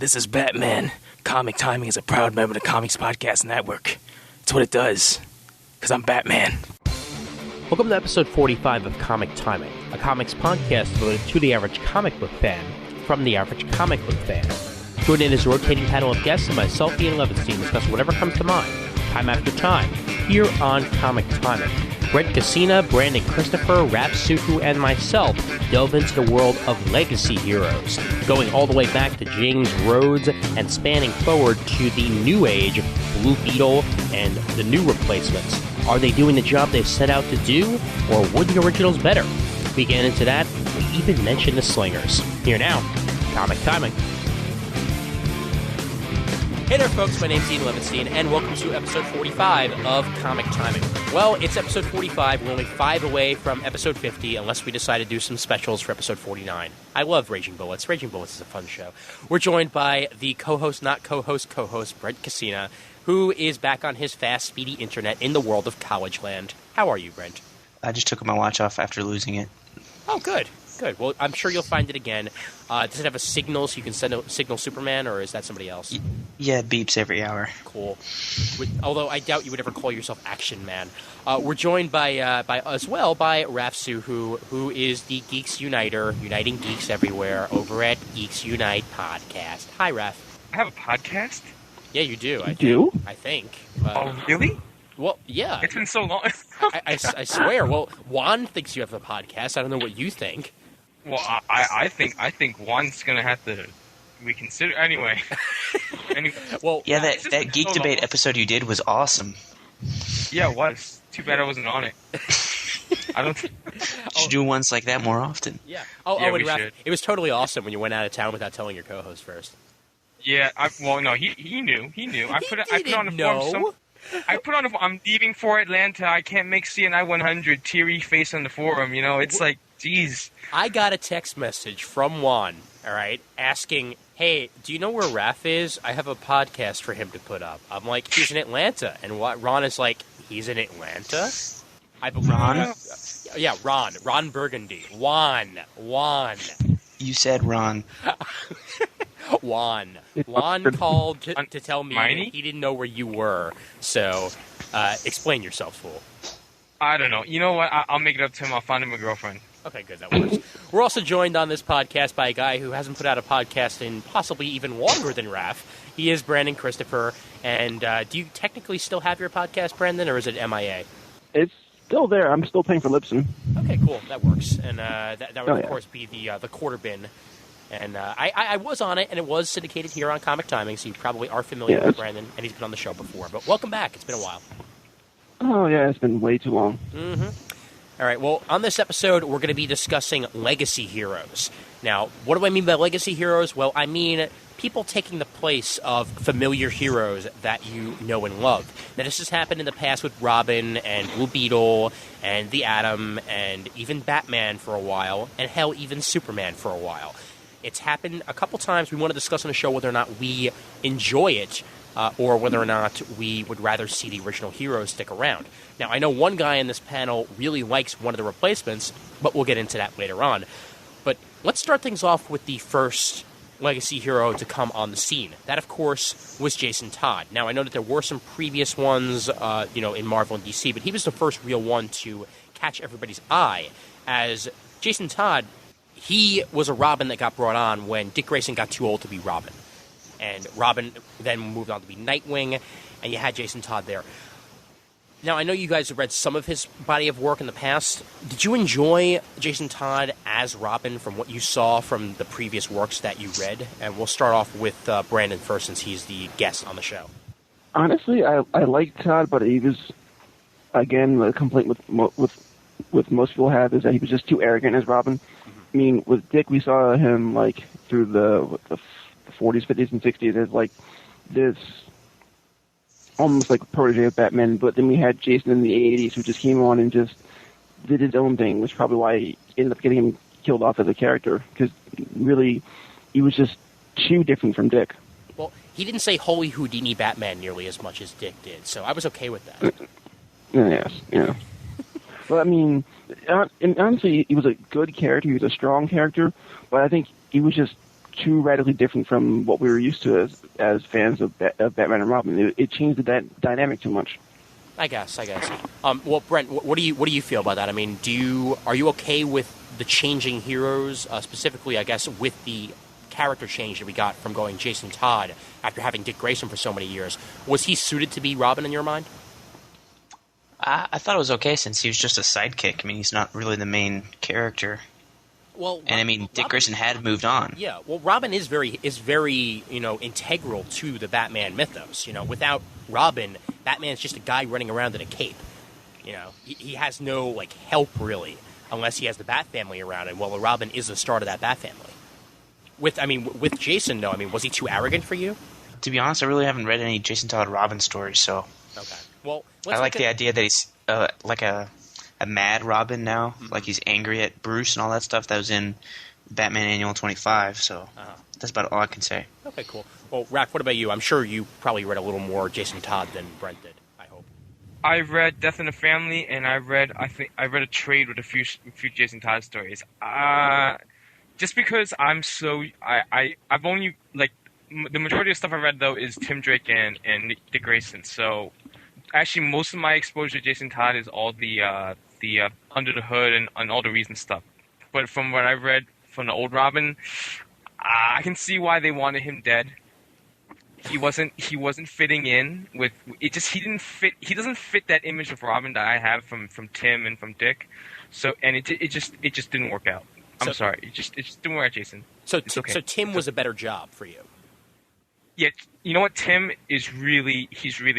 This is Batman. Comic Timing is a proud member of the Comics Podcast Network. It's what it does. Because I'm Batman. Welcome to episode 45 of Comic Timing, a comics podcast devoted to the average comic book fan from the average comic book fan. Join in as a rotating panel of guests and myself, Ian Levinstein, discuss whatever comes to mind, time after time, here on Comic Timing. Brent Cassina, Brandon Christopher, Raph Suku, and myself delve into the world of legacy heroes, going all the way back to James Rhodes and spanning forward to the New Age, Blue Beetle, and the new replacements. Are they doing the job they set out to do, or were the originals better? We get into that. We even mention the Slingers. Here now, Comic Timing. Hey there, folks. My name's Ian Levinstein, and welcome to episode 45 of Comic Timing. Well, it's episode 45. We're only 5 away from episode 50, unless we decide to do some specials for episode 49. I love Raging Bullets. Raging Bullets is a fun show. We're joined by the co-host, not co-host, Brent Cassina, who is back on his fast, speedy internet in the world of college land. How are you, Brent? I just took my watch off after losing it. Oh, good. Good. Well, I'm sure you'll find it again. Does it have a signal so you can signal Superman, or is that somebody else? Yeah, it beeps every hour. Cool. Although I doubt you would ever call yourself Action Man. We're joined by Raph Suku, who is the Geeks Uniter, uniting geeks everywhere over at Geeks Unite Podcast. Hi, Raph. I have a podcast? Yeah, you do. I think. Oh, really? Well, yeah. It's been so long. I swear. Well, Juan thinks you have a podcast. I don't know what you think. Well, I think Juan's gonna have to reconsider. Anyway. Well, yeah, that Geek Debate episode you did was awesome. Yeah, it was. Too bad I wasn't on it. I don't. Should do ones like that more often. Yeah. Yeah, and we Raph, should. it was totally awesome when you went out of town without telling your co-host first. Yeah. No. He knew. I put on a know. form. I put on. I'm leaving for Atlanta. I can't make CNI 100. Teary face on the forum. You know, it's like, geez. I got a text message from Juan, all right, asking, hey, do you know where Raph is? I have a podcast for him to put up. I'm like, he's in Atlanta. And Ron is like, he's in Atlanta? Ron? Yeah, Ron. Ron Burgundy. Juan. You said Ron. Juan called to tell me Miney? he didn't know where you were. So, explain yourself, fool. I don't know. You know what? I'll make it up to him. I'll find him a girlfriend. Okay, good. That works. We're also joined on this podcast by a guy who hasn't put out a podcast in possibly even longer than Raph. He is Brandon Christopher. And do you technically still have your podcast, Brandon, or is it MIA? It's still there. I'm still paying for Libsyn. Okay, cool. That works. And that would, of course, be the quarter bin. And I was on it, and it was syndicated here on Comic Timing, so you probably are familiar with Brandon, and he's been on the show before. But welcome back. It's been a while. Oh, yeah, it's been way too long. Mm-hmm. All right, well, on this episode, we're going to be discussing legacy heroes. Now, what do I mean by legacy heroes? Well, I mean people taking the place of familiar heroes that you know and love. Now, this has happened in the past with Robin and Blue Beetle and the Atom and even Batman for a while, and hell, even Superman for a while. It's happened a couple times. We want to discuss on the show whether or not we enjoy it or whether or not we would rather see the original heroes stick around. Now, I know one guy in this panel really likes one of the replacements, but we'll get into that later on. But let's start things off with the first legacy hero to come on the scene. That, of course, was Jason Todd. Now, I know that there were some previous ones, in Marvel and DC, but he was the first real one to catch everybody's eye, as Jason Todd, he was a Robin that got brought on when Dick Grayson got too old to be Robin. And Robin then moved on to be Nightwing, and you had Jason Todd there. Now, I know you guys have read some of his body of work in the past. Did you enjoy Jason Todd as Robin from what you saw from the previous works that you read? And we'll start off with Brandon first, since he's the guest on the show. Honestly, I liked Todd, but he was, again, the complaint with most people have is that he was just too arrogant as Robin. I mean, with Dick, we saw him, like, through the 40s, 50s, and 60s as, like, this almost like protege of Batman, but then we had Jason in the 80s who just came on and just did his own thing, which is probably why he ended up getting him killed off as a character, because really, he was just too different from Dick. Well, he didn't say Holy Houdini Batman nearly as much as Dick did, so I was okay with that. Yes, yeah. But, I mean, and honestly, he was a good character, he was a strong character, but I think he was just too radically different from what we were used to as fans of Batman and Robin. It changed the dynamic too much. I guess. Well, Brent, what do you feel about that? I mean, are you okay with the changing heroes, specifically, I guess, with the character change that we got from going Jason Todd after having Dick Grayson for so many years? Was he suited to be Robin in your mind? I thought it was okay since he was just a sidekick. I mean, he's not really the main character. Well, and I mean, Dick Grayson had moved on. Yeah, well, Robin is very integral to the Batman mythos. Without Robin, Batman's just a guy running around in a cape. He has no help really, unless he has the Bat family around him. Well, Robin is the start of that Bat family. With Jason though, was he too arrogant for you? To be honest, I really haven't read any Jason Todd Robin stories, so. Okay. Well, I like the idea that he's like a mad Robin now, like he's angry at Bruce and all that stuff that was in Batman Annual 25. So that's about all I can say. Okay, cool. Well, Raph, what about you? I'm sure you probably read a little more Jason Todd than Brent did. I hope. I read Death in the Family, and I read a trade with a few Jason Todd stories. Just because I've only the majority of stuff I read though is Tim Drake and Dick Grayson. So actually, most of my exposure to Jason Todd is all the Under the Hood and all the recent stuff. But from what I've read from the old Robin, I can see why they wanted him dead. He wasn't fitting in with it. He didn't fit. He doesn't fit that image of Robin that I have from Tim and from Dick. So it just didn't work out. I'm sorry. It just didn't work out, Jason. So okay. So Tim was a better job for you. Yeah, you know what? Tim is really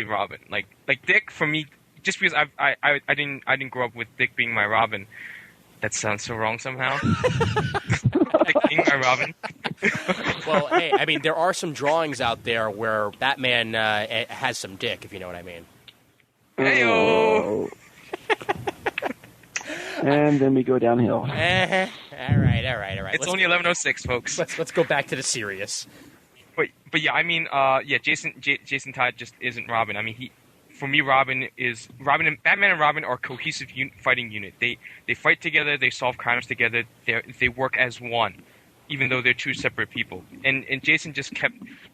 Robin. Like Dick for me, just because I didn't grow up with Dick being my Robin. That sounds so wrong somehow. Dick being my Robin. Well, hey, there are some drawings out there where Batman has some Dick, if you know what I mean. Hey-o! And then we go downhill. All right. It's only 11:06, folks. Let's go back to the serious. But yeah, Jason Todd just isn't Robin. For me, Batman and Robin are a cohesive fighting unit. They fight together, they solve crimes together, they work as one, even though they're two separate people. And Jason just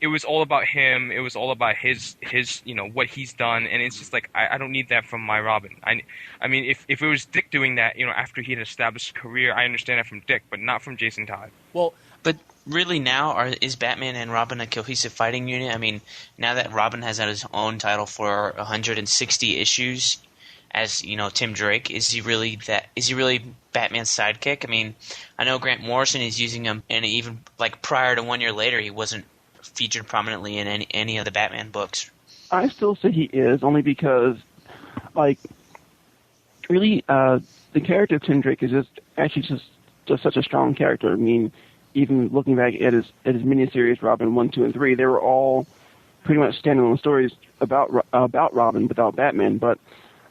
it was all about him. It was all about his what he's done, and it's just I don't need that from my Robin. If it was Dick doing that, after he had established a career, I understand that from Dick, but not from Jason Todd. Well, but really now, is Batman and Robin a cohesive fighting unit? Now that Robin has had his own title for 160 issues, as Tim Drake, is he really Batman's sidekick? I know Grant Morrison is using him, and even prior to 1 year later, he wasn't featured prominently in any of the Batman books. I still say he is, only because, really, the character of Tim Drake is just such a strong character. Even looking back at his miniseries, Robin 1, 2, and 3, they were all pretty much standalone stories about Robin without Batman. But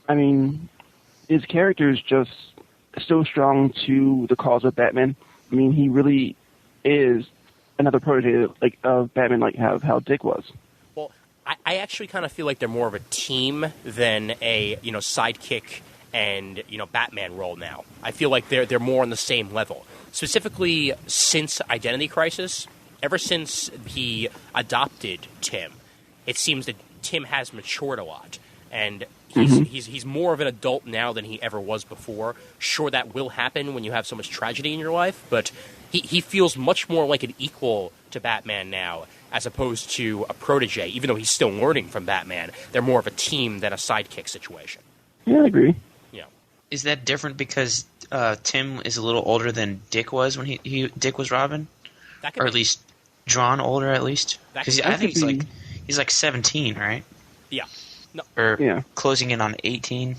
his character is just so strong to the cause of Batman. He really is another protege of Batman, how Dick was. Well, I actually kind of feel like they're more of a team than a sidekick and Batman role now. I feel like they're more on the same level. Specifically, since Identity Crisis, ever since he adopted Tim, it seems that Tim has matured a lot, and he's more of an adult now than he ever was before. Sure, that will happen when you have so much tragedy in your life, but he feels much more like an equal to Batman now, as opposed to a protege. Even though he's still learning from Batman, they're more of a team than a sidekick situation. Yeah, I agree. Is that different because Tim is a little older than Dick was when Dick was Robin, or at least drawn older at least? Because I think he's 17, right? Yeah. No. Or closing in on 18.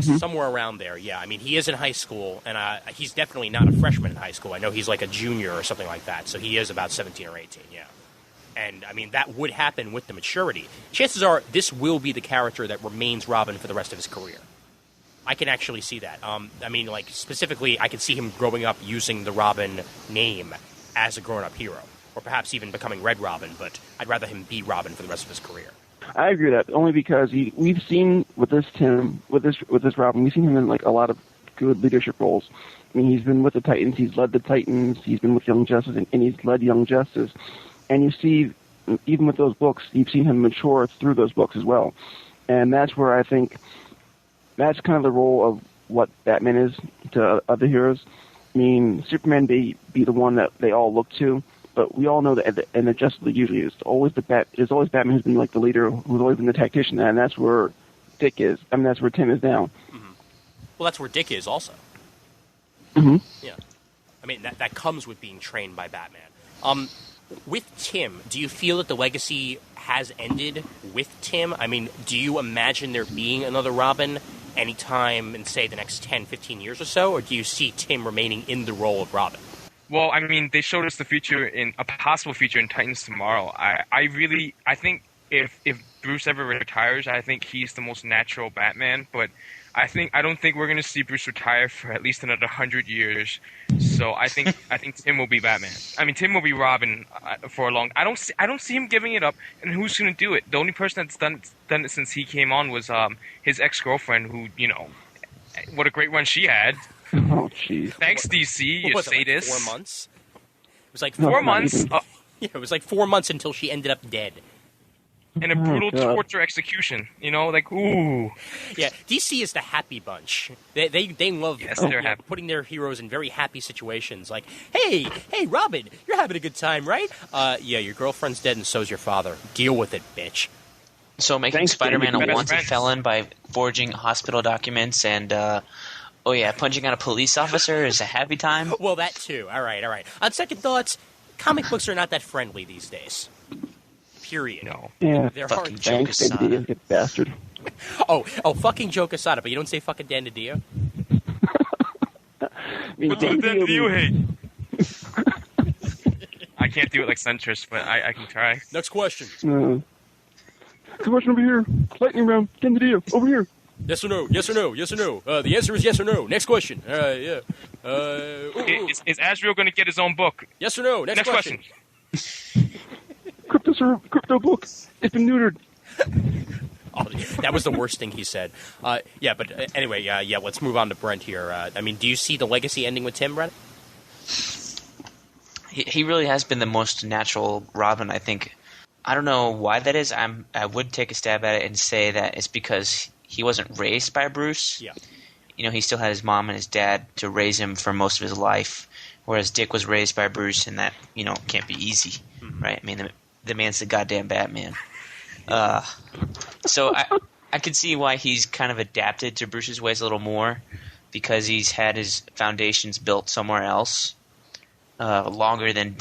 Somewhere around there. Yeah. He is in high school, and he's definitely not a freshman in high school. I know he's like a junior or something like that. So he is about 17 or 18. Yeah. And that would happen with the maturity. Chances are this will be the character that remains Robin for the rest of his career. I can actually see that. Specifically, I can see him growing up using the Robin name as a grown-up hero, or perhaps even becoming Red Robin, but I'd rather him be Robin for the rest of his career. I agree with that, only because we've seen with this Robin, we've seen him in a lot of good leadership roles. I mean, he's been with the Titans, he's led the Titans, he's been with Young Justice, and he's led Young Justice. And you see, even with those books, you've seen him mature through those books as well. And that's where I think that's kind of the role of what Batman is to other heroes. I mean, Superman may be the one that they all look to, but we all know that in the Justice League usually it's always Batman who's been like the leader, who's always been the tactician, and that's where Dick is. I mean, that's where Tim is now. Mm-hmm. Well, that's where Dick is also. Mm-hmm. Yeah. I mean, that comes with being trained by Batman. With Tim, do you feel that the legacy has ended with Tim? I mean, do you imagine there being another Robin anytime in, say, the next 10, 15 years or so? Or do you see Tim remaining in the role of Robin? Well, I mean, they showed us the future in a possible future in Titans Tomorrow. I think if Bruce ever retires, I think he's the most natural Batman. But I don't think we're going to see Bruce retire for at least another 100 years. So I think Tim will be Batman. I mean, Tim will be Robin for a long. I don't see him giving it up. And who's going to do it? The only person that's done it since he came on was his ex-girlfriend, who, you know, what a great run she had. Oh, jeez. Thanks, DC, you sadist. Like 4 months? It was like 4 months. Yeah, it was like 4 months until she ended up dead. And a brutal torture execution, you know, like, ooh. Yeah, DC is the happy bunch. They love they're happy. Putting their heroes in very happy situations. Like, hey, Robin, you're having a good time, right? Yeah, your girlfriend's dead and so's your father. Deal with it, bitch. So making Thanks, Spider-Man David. a wanted felon by forging hospital documents and, punching out a police officer is a happy time? Well, that too. All right. On second thoughts, comic books are not that friendly these days. Period. No. Yeah. They're Fucking hard. Joe Thanks, Quesada. you bastard. Oh, fucking Joe Quesada, but you don't say fucking Dan DiDio? I mean, What Dan do you DiDio- hate? I can't do it like centrist, but I can try. Next question. Question over here. Lightning round. Dan DiDio. Over here. Yes or no? Yes or no? Yes or no? The answer is yes or no. Next question. Yeah. Is Azrael going to get his own book? Yes or no? Next question. Crypto book. It's been neutered. Oh, that was the worst thing he said. Anyway, let's move on to Brent here. I mean, do you see the legacy ending with Tim, Brent? He really has been the most natural Robin, I think. I don't know why that is. I would take a stab at it and say that it's because he wasn't raised by Bruce. Yeah. You know, he still had his mom and his dad to raise him for most of his life, whereas Dick was raised by Bruce, and that, you know, can't be easy, right? I mean, the man's the goddamn Batman. So I could see why he's kind of adapted to Bruce's ways a little more, because he's had his foundations built somewhere else longer than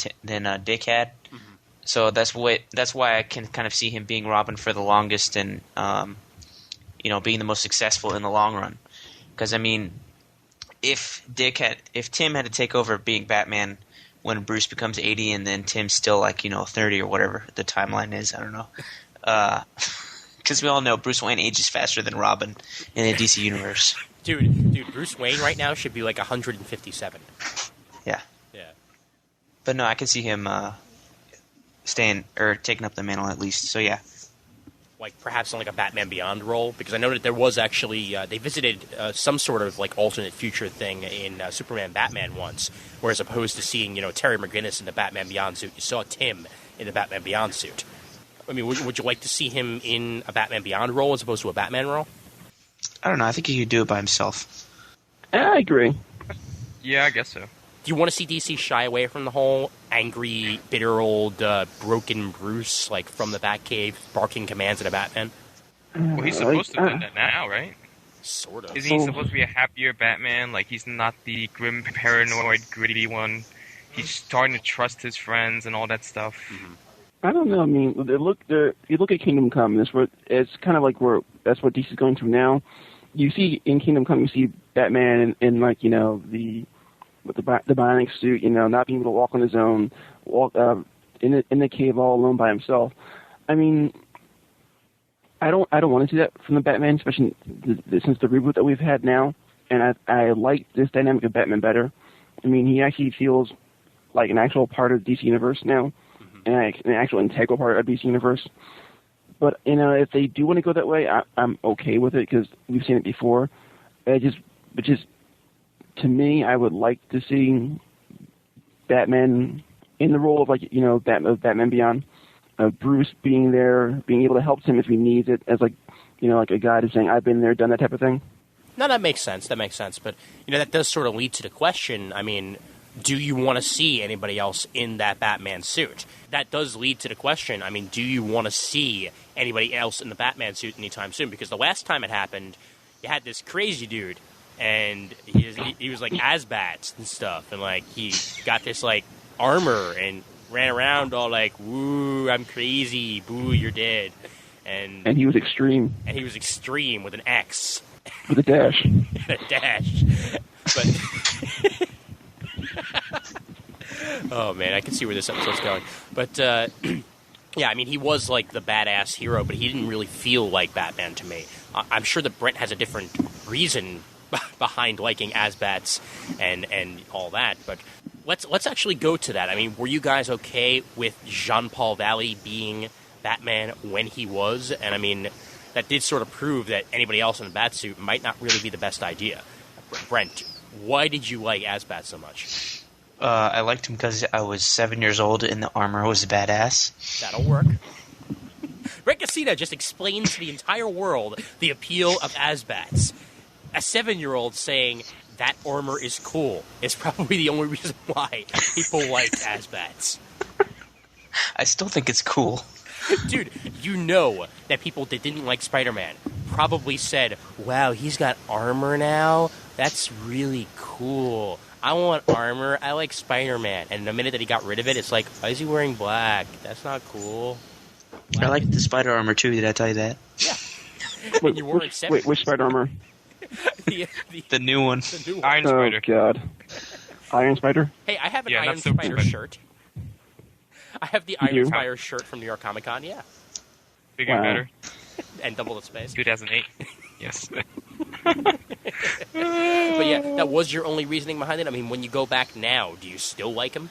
Dick had. Mm-hmm. So that's why I can kind of see him being Robin for the longest and being the most successful in the long run. Because I mean, if Tim had to take over being Batman when Bruce becomes 80 and then Tim's still 30 or whatever the timeline is, I don't know. Because we all know Bruce Wayne ages faster than Robin in the DC universe. Dude, Bruce Wayne right now should be like 157. Yeah. Yeah. But no, I can see him staying or taking up the mantle at least. So yeah. Like perhaps in like a Batman Beyond role, because I know that there was actually they visited some sort of like alternate future thing in Superman Batman once, where as opposed to seeing Terry McGinnis in the Batman Beyond suit, you saw Tim in the Batman Beyond suit. I mean, would you like to see him in a Batman Beyond role as opposed to a Batman role? I don't know. I think he could do it by himself. I agree. Yeah, I guess so. Do you want to see DC shy away from the whole angry, bitter old, broken Bruce, like from the Batcave, barking commands at a Batman? Well, he's supposed to do that now, right? Sort of. Isn't he supposed to be a happier Batman? Like, he's not the grim, paranoid, gritty one. He's starting to trust his friends and all that stuff. Mm-hmm. I don't know. I mean, if you look at Kingdom Come, it's kind of like that's what DC's going through now. You see in Kingdom Come, you see Batman in like with the bionic suit, not being able to walk on his own, walk in the cave all alone by himself. I mean, I don't want to see that from the Batman, especially since the reboot that we've had now. And I like this dynamic of Batman better. I mean, he actually feels like an actual part of the DC universe now. An actual integral part of DC Universe. But, if they do want to go that way, I'm okay with it because we've seen it before. to me, I would like to see Batman in the role of Batman Beyond. Bruce being there, being able to help him if he needs it, as like a guy who's saying, "I've been there, done that" type of thing. No, that makes sense. But that does sort of lead to the question. I mean, do you want to see anybody else in that Batman suit? That does lead to the question. I mean, do you want to see anybody else in the Batman suit anytime soon? Because the last time it happened, you had this crazy dude, and he was like Asbats and stuff, and like he got this like armor and ran around all like, "Woo, I'm crazy, boo, you're dead," and he was extreme. And he was extreme with an X, with a dash, a dash, but. Oh man, I can see where this episode's going. But yeah, I mean, he was like the badass hero, but he didn't really feel like Batman to me. I'm sure that Brent has a different reason behind liking Asbats and all that. But let's actually go to that. I mean, were you guys okay with Jean-Paul Valley being Batman when he was? And I mean, that did sort of prove that anybody else in a Batsuit might not really be the best idea. Brent, why did you like Asbat so much? I liked him because I was 7 years old and the armor was badass. That'll work. Brent Casita just explains to the entire world the appeal of Asbats. A 7-year-old saying that armor is cool is probably the only reason why people like Asbats. I still think it's cool. Dude, you know that people that didn't like Spider-Man probably said, "Wow, he's got armor now? That's really cool. I want armor. I like Spider-Man." And the minute that he got rid of it, it's like, why is he wearing black? That's not cool. I like the spider armor too. Did I tell you that? Yeah. Wait, which Spider Armor? The new one. The new one. Iron Spider. Oh God, Iron Spider. Hey, I have an Yeah, Iron not so Spider bad. shirt. I have the Iron You? Spider shirt from New York Comic Con. Yeah, Bigger and Wow. better. and double the space. 2008. Yes. But yeah, that was your only reasoning behind it. I mean, when you go back now, do you still like him?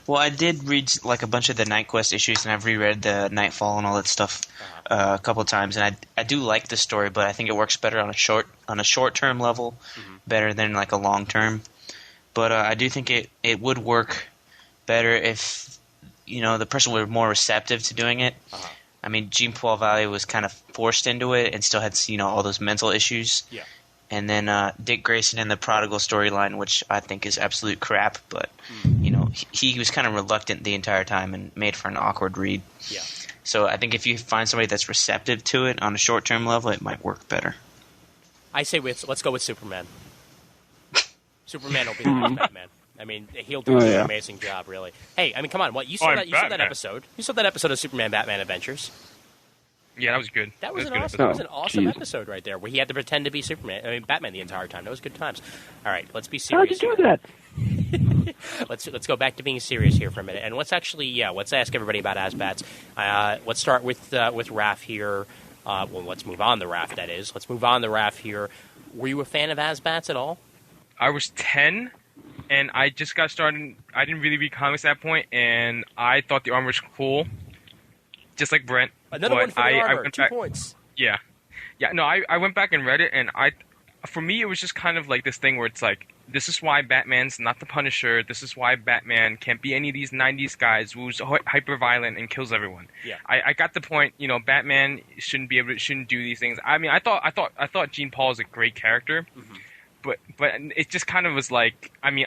Well, I did read like a bunch of the Night Quest issues, and I've reread the Nightfall and all that stuff a couple of times, and I do like the story, but I think it works better on a short term level, better than like a long term. But I do think it would work better if the person were more receptive to doing it. I mean, Jean-Paul Valley was kind of forced into it and still had all those mental issues. Yeah. And then Dick Grayson in the Prodigal storyline, which I think is absolute crap, but he was kind of reluctant the entire time and made for an awkward read. Yeah. So I think if you find somebody that's receptive to it on a short-term level, it might work better. I say let's go with Superman. Superman will be the next Batman. I mean, he'll do an amazing job, really. Hey, I mean, come on! What you saw that Batman. episode? You saw that episode of Superman Batman Adventures? Yeah, that was good. That was a an good awesome. episode. That was an awesome geez. episode right there, where he had to pretend to be Batman the entire time. That was good times. All right, let's be How did serious. you do that? Let's go back to being serious here for a minute, and let's ask everybody about Asbats. Let's start with Raph here. Well, let's move on to Raph. That is, let's move on to Raph here. Were you a fan of Asbats at all? I was 10, and I just got started. I didn't really read comics at that point, and I thought the armor was cool, just like Brent. Another but one for the I armor. went 2 back- points. Yeah. No, I went back and read it, and for me, it was just kind of like this thing where it's like, this is why Batman's not the Punisher. This is why Batman can't be any of these 90s guys who's hyper violent and kills everyone. Yeah. I got the point. Batman shouldn't do these things. I mean, I thought Gene Paul is a great character, but it just kind of was like, I mean,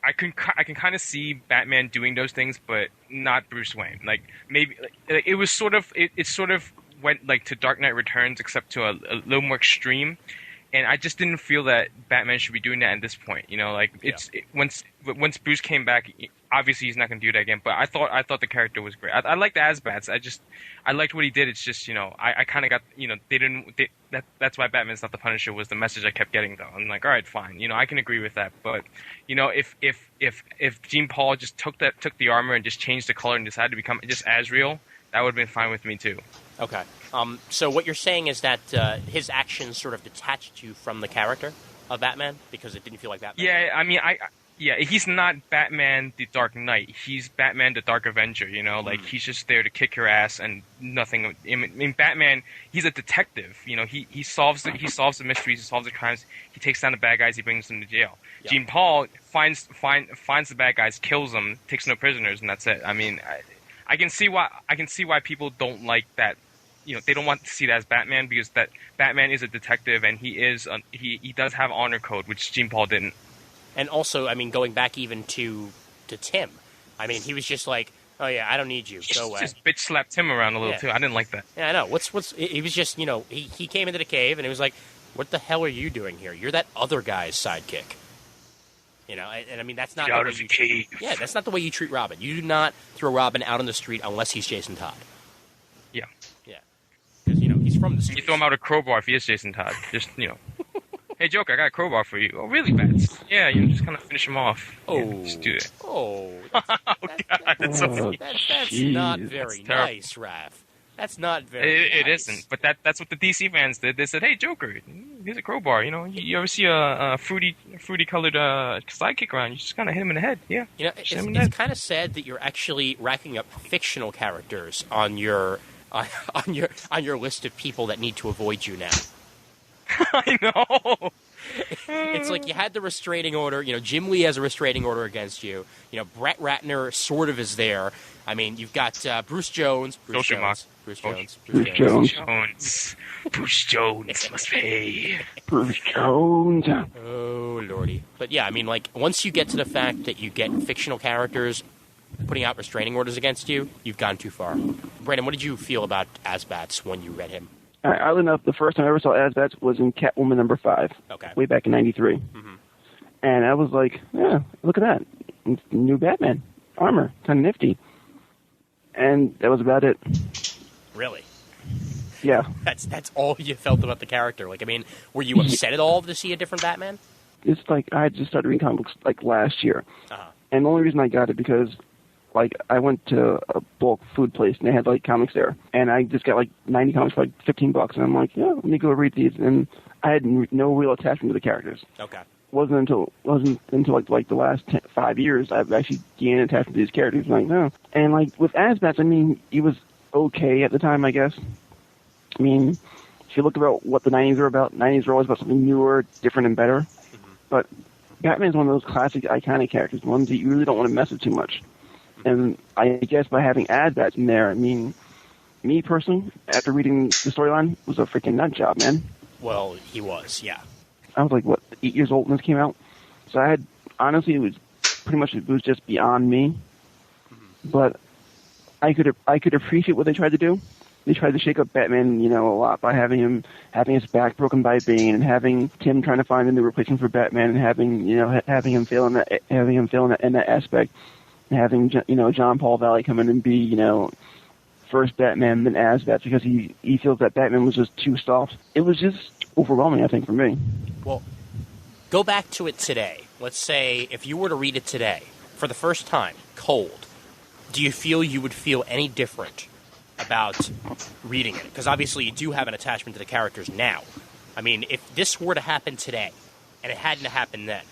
I can kind of see Batman doing those things, but not Bruce Wayne. Like maybe like it was sort of it sort of went like to Dark Knight Returns, except to a little more extreme. And I just didn't feel that Batman should be doing that at this point. Once Bruce came back, obviously he's not going to do that again. But I thought the character was great. I liked Asbats. I liked what he did. It's just I kind of got that's why Batman's not the Punisher was the message I kept getting though. I'm like, all right, fine. I can agree with that. But if Jean Paul just took the armor and just changed the color and decided to become just Azrael, that would have been fine with me too. Okay. So what you're saying is that his actions sort of detached you from the character of Batman because it didn't feel like Batman. Yeah, I mean, Yeah, he's not Batman the Dark Knight. He's Batman the Dark Avenger, you know? Like, he's just there to kick your ass and nothing. I mean, Batman, he's a detective. You know, he solves the mysteries, he solves the crimes, he takes down the bad guys, he brings them to jail. Yeah. Jean Paul finds the bad guys, kills them, takes no prisoners, and that's it. I mean, I can see why people don't like that. You know, they don't want to see that as Batman because that Batman is a detective and he does have honor code, which Jean Paul didn't. And also, I mean, going back even to Tim, I mean, he was just like, oh yeah, I don't need you, go away. Just bitch slapped Tim around a little too. I didn't like that. Yeah, I know. He was just, you know, he came into the cave and he was like, what the hell are you doing here? You're that other guy's sidekick. You know, and I mean, that's not Out of the cave. Yeah, that's not the way you treat Robin. You do not throw Robin out on the street unless he's Jason Todd. Yeah. Yeah. Because, you know, he's from the street. You throw him out a crowbar if he is Jason Todd. Just, you know. Hey, Joker, I got a crowbar for you. Oh, really, Bats? Yeah, you know, just kind of finish him off. Oh. Yeah, just do it. Oh. Oh, God, that's so funny. That's not very nice, Raph. That's not very It nice. isn't, but that's what the DC fans did. They said, "Hey, Joker, here's a crowbar. You know, you ever see a fruity colored sidekick around? You just kind of hit him in the head. Yeah, You know, it's kind of sad that you're actually racking up fictional characters on your on your list of people that need to avoid you now. I know. It's like you had the restraining order. You know, Jim Lee has a restraining order against you. You know, Brett Ratner sort of is there. I mean, you've got Bruce Jones. Bruce Jones must pay. Bruce Jones. Oh, lordy. But yeah, I mean, like, once you get to the fact that you get fictional characters putting out restraining orders against you, you've gone too far. Brandon, what did you feel about Asbats when you read him? Oddly enough, the first time I ever saw Asbats was in Catwoman #5, Okay. way back in '93. Mm-hmm. And I was like, yeah, look at that. It's new Batman. Armor. Kind of nifty. And that was about it. Really? Yeah. That's all you felt about the character. Like, I mean, were you upset at all to see a different Batman? It's like I just started reading comic books like last year. Uh-huh. And the only reason I got it because like I went to a bulk food place and they had like comics there, and I just got like 90 comics for like $15, and I'm like, yeah, let me go read these. And I had no real attachment to the characters. Okay. Wasn't until like the last 5 years I've actually gained attachment to these characters. Like, no. And like with Asbats, I mean, he was okay at the time, I guess. I mean, if you look about what the 90s were about, 90s were always about something newer, different, and better. Mm-hmm. But Batman's one of those classic, iconic characters, ones that you really don't want to mess with too much. And I guess by having Asbats in there, I mean, me personally, after reading the storyline, was a freaking nut job, man. Well, he was, yeah. I was like, what, 8 years old when this came out? So I had, honestly, it was just beyond me. But I could appreciate what they tried to do. They tried to shake up Batman, you know, a lot by having his back broken by Bane, and having Tim trying to find a new replacement for Batman, and having him fail in that aspect. And having, you know, John Paul Valley come in and be, you know, first Batman, then Asbats, because he feels that Batman was just too soft. It was just overwhelming, I think, for me. Well, go back to it today. Let's say if you were to read it today, for the first time, cold, do you feel you would feel any different about reading it? Because obviously you do have an attachment to the characters now. I mean, if this were to happen today, and it hadn't happened then,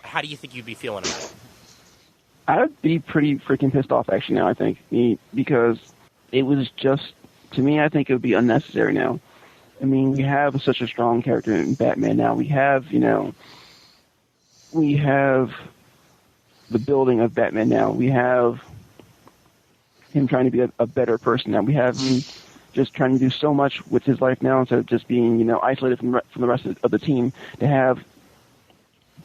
how do you think you'd be feeling about it? I'd be pretty freaking pissed off, actually, now, I think, because it was just, to me, I think it would be unnecessary now. I mean, we have such a strong character in Batman now. We have, you know, the building of Batman now. We have him trying to be a better person now. We have him just trying to do so much with his life now instead of just being, you know, isolated from the rest of the team. To have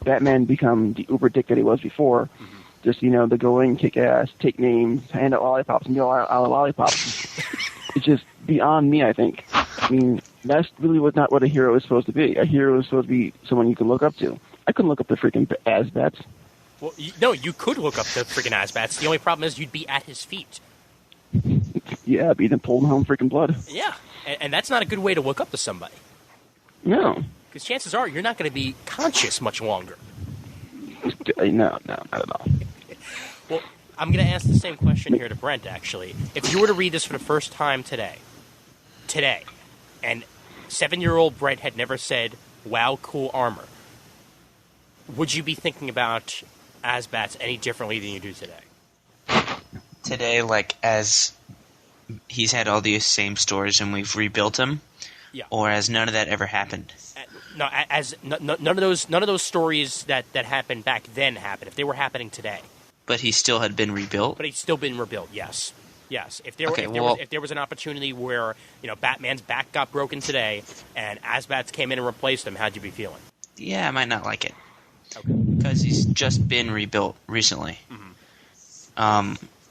Batman become the uber dick that he was before. Mm-hmm. Just, you know, the go in, kick ass, take names, hand out lollipops, and go out lollipops. It's just beyond me, I think. I mean, that's really not what a hero is supposed to be. A hero is supposed to be someone you can look up to. I couldn't look up to freaking Asbats. Well, no, you could look up to freaking Asbats. The only problem is you'd be at his feet. Yeah, be pulling home freaking blood. Yeah, and that's not a good way to look up to somebody. No. Because chances are you're not going to be conscious much longer. No, not at all. Well, I'm going to ask the same question here to Brent, actually. If you were to read this for the first time today, and 7-year-old Brent had never said, wow, cool armor, would you be thinking about Asbats any differently than you do today? Today, like, as he's had all these same stories and we've rebuilt him, Yeah. or as none of that ever happened. No, none of those stories that happened back then happened. If they were happening today, But he still had been rebuilt. but he's still been rebuilt. Yes. If there, Okay, if there was an opportunity where Batman's back got broken today and Asbats came in and replaced him, how'd you be feeling? Yeah, I might not like it. Okay. Because he's just been rebuilt recently.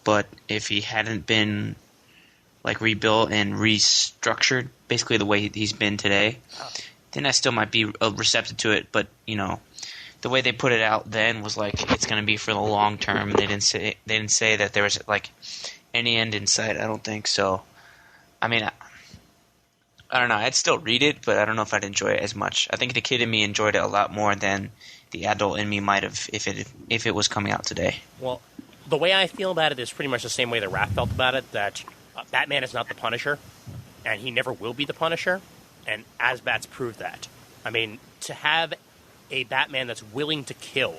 But if he hadn't been like rebuilt and restructured, basically the way he's been today, then I still might be receptive to it. But the way they put it out then was like it's going to be for the long term. They didn't say that there was like any end in sight. I don't think so. I mean, I don't know. I'd still read it, but I don't know if I'd enjoy it as much. I think the kid in me enjoyed it a lot more than the adult in me might have if it was coming out today. Well, the way I feel about it is pretty much the same way that Raph felt about it, that Batman is not the Punisher, and he never will be the Punisher, and Asbats proved that. I mean, to have a Batman that's willing to kill,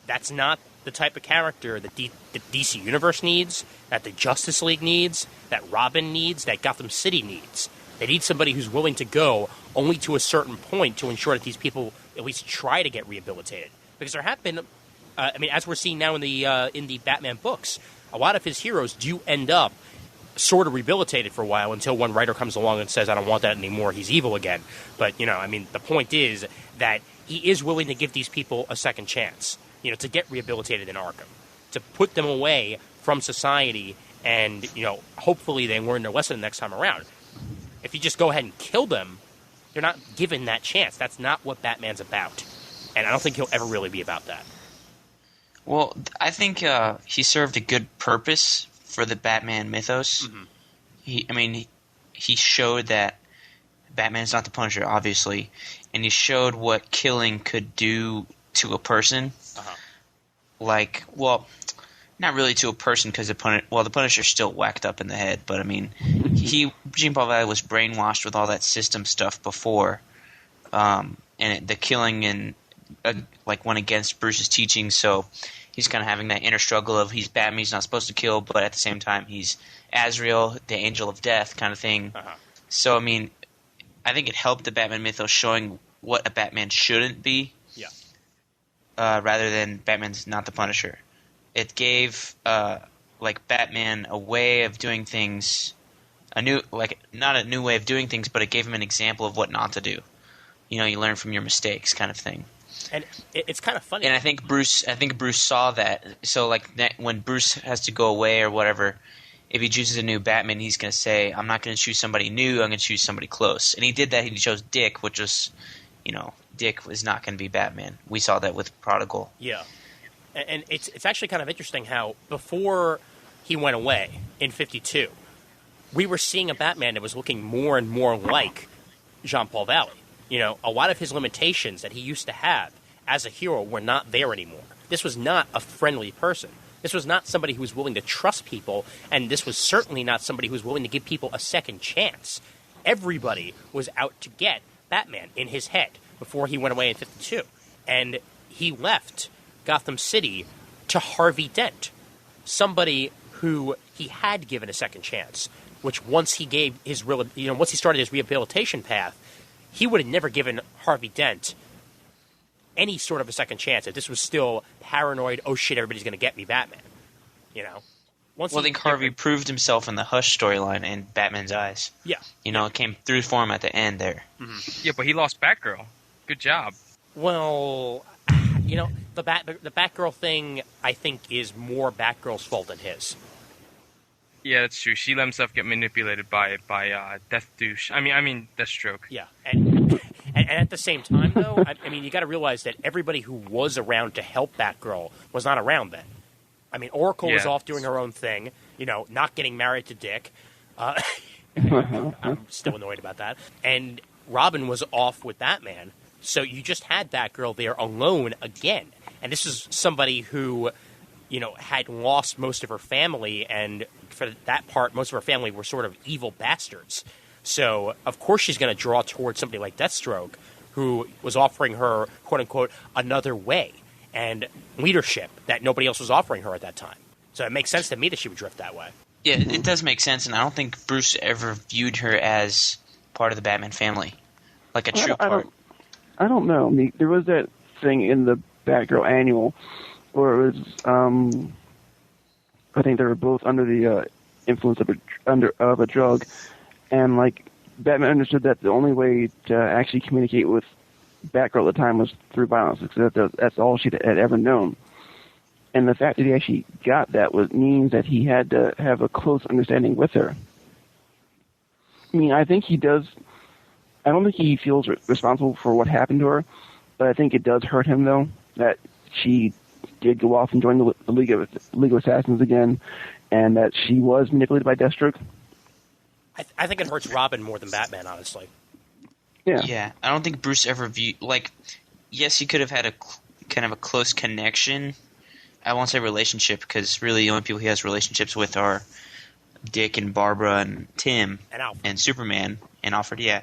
that's not the type of character that the DC Universe needs, that the Justice League needs, that Robin needs, that Gotham City needs. They need somebody who's willing to go only to a certain point to ensure that these people at least try to get rehabilitated. Because there have been, as we're seeing now in the Batman books, a lot of his heroes do end up sort of rehabilitated for a while until one writer comes along and says, I don't want that anymore, he's evil again. But, the point is that he is willing to give these people a second chance, to get rehabilitated in Arkham, to put them away from society and, hopefully they learn their lesson the next time around. If you just go ahead and kill them, they're not given that chance. That's not what Batman's about. And I don't think he'll ever really be about that. Well, I think he served a good purpose for the Batman mythos. Mm-hmm. He showed that Batman's not the Punisher, obviously, and he showed what killing could do to a person. Uh-huh. Like, well, not really to a person because the Punisher's still whacked up in the head, but Jean-Paul Valley was brainwashed with all that system stuff before, and the killing and went against Bruce's teachings, so he's kind of having that inner struggle of he's Batman, he's not supposed to kill, but at the same time he's Azrael, the angel of death kind of thing. Uh-huh. So, I think it helped the Batman mythos showing what a Batman shouldn't be, rather than Batman's not the Punisher. It gave Batman a way of doing things, not a new way of doing things, but it gave him an example of what not to do. You learn from your mistakes, kind of thing. And it's kind of funny. And I think Bruce saw that. So when Bruce has to go away or whatever, if he chooses a new Batman, he's going to say, "I'm not going to choose somebody new. I'm going to choose somebody close." And he did that. He chose Dick, which was, Dick was not going to be Batman. We saw that with Prodigal. Yeah. And it's actually kind of interesting how before he went away in 52, we were seeing a Batman that was looking more and more like Jean-Paul Valley. A lot of his limitations that he used to have as a hero were not there anymore. This was not a friendly person. This was not somebody who was willing to trust people, and this was certainly not somebody who was willing to give people a second chance. Everybody was out to get Batman in his head before he went away in 52. And he left Gotham City to Harvey Dent, somebody who he had given a second chance, which once he started his rehabilitation path, he would have never given Harvey Dent any sort of a second chance if this was still paranoid, oh shit, everybody's going to get me I Batman. think Harvey proved himself in the Hush storyline in Batman's eyes. Yeah. It came through for him at the end there. Mm-hmm. Yeah, but he lost Batgirl. Good job. Well, the Batgirl thing, I think, is more Batgirl's fault than his. Yeah, that's true. She let himself get manipulated by Death Douche. I mean Deathstroke. Yeah, and at the same time, though, you got to realize that everybody who was around to help Batgirl was not around then. Oracle was off doing her own thing, not getting married to Dick. I'm still annoyed about that. And Robin was off with Batman, so you just had Batgirl there alone again. And this is somebody who, had lost most of her family, and for that part, most of her family were sort of evil bastards. So, of course, she's going to draw towards somebody like Deathstroke, who was offering her, quote-unquote, another way. and leadership that nobody else was offering her at that time. So it makes sense to me that she would drift that way. Yeah, it does make sense, and I don't think Bruce ever viewed her as part of the Batman family, like a true part. I don't know. I mean, there was that thing in the Batgirl annual where it was, I think they were both under the influence of a drug, and like Batman understood that the only way to actually communicate with Batgirl at the time was through violence, because that's all she had ever known. And the fact that he actually got that means that he had to have a close understanding with her. I mean, I think he does. I don't think he feels responsible for what happened to her, but I think it does hurt him, though, that she did go off and join the League of Assassins again, and that she was manipulated by Deathstroke. I think it hurts Robin more than Batman, honestly. Yeah. Yeah, I don't think Bruce ever viewed, like, yes, he could have had a kind of a close connection. I won't say relationship, because really the only people he has relationships with are Dick and Barbara and Tim And Alfred. and Superman and Alfred, yeah.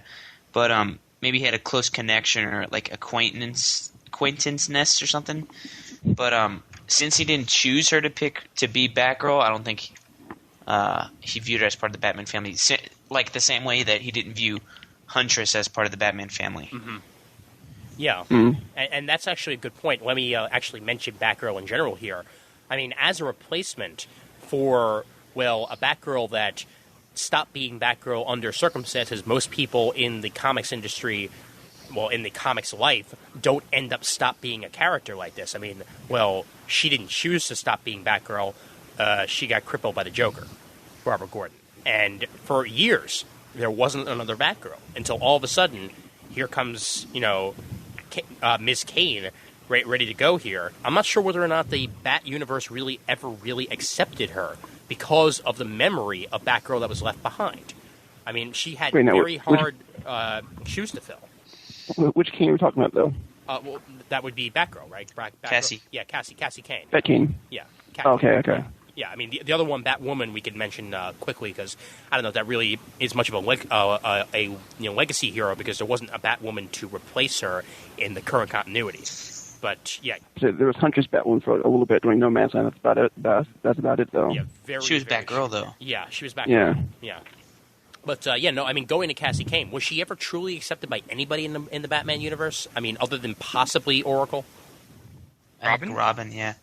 But maybe he had a close connection or like acquaintanceness or something. But since he didn't choose her to be Batgirl, I don't think he viewed her as part of the Batman family. Like the same way that he didn't view Huntress as part of the Batman family. Mm-hmm. Yeah, and that's actually a good point. Let me actually mention Batgirl in general here. I mean, as a replacement for, well, a Batgirl that stopped being Batgirl under circumstances most people in the comics industry, well, in the comics life, don't end up stop being a character like this. I mean, well, she didn't choose to stop being Batgirl. She got crippled by the Joker, Barbara Gordon. And for years, there wasn't another Batgirl until all of a sudden, here comes, Ms. Kane ready to go here. I'm not sure whether or not the Bat universe ever really accepted her because of the memory of Batgirl that was left behind. I mean, she had very hard shoes to fill. Which Kane are we talking about, though? Well, that would be Batgirl, right? Cassie. Yeah, Cassie Kane. Bat Kane. Yeah. Okay. Yeah, I mean, the other one, Batwoman, we could mention quickly because I don't know if that really is much of a legacy hero because there wasn't a Batwoman to replace her in the current continuity. But yeah, so there was Huntress Batwoman for a little bit during No Man's Land. That's about it. That's about it, though. Yeah, She was Batgirl, though. Yeah, she was Batgirl. Yeah. But going to Cassie Kane, was she ever truly accepted by anybody in the Batman universe? I mean, other than possibly Oracle. Robin, yeah.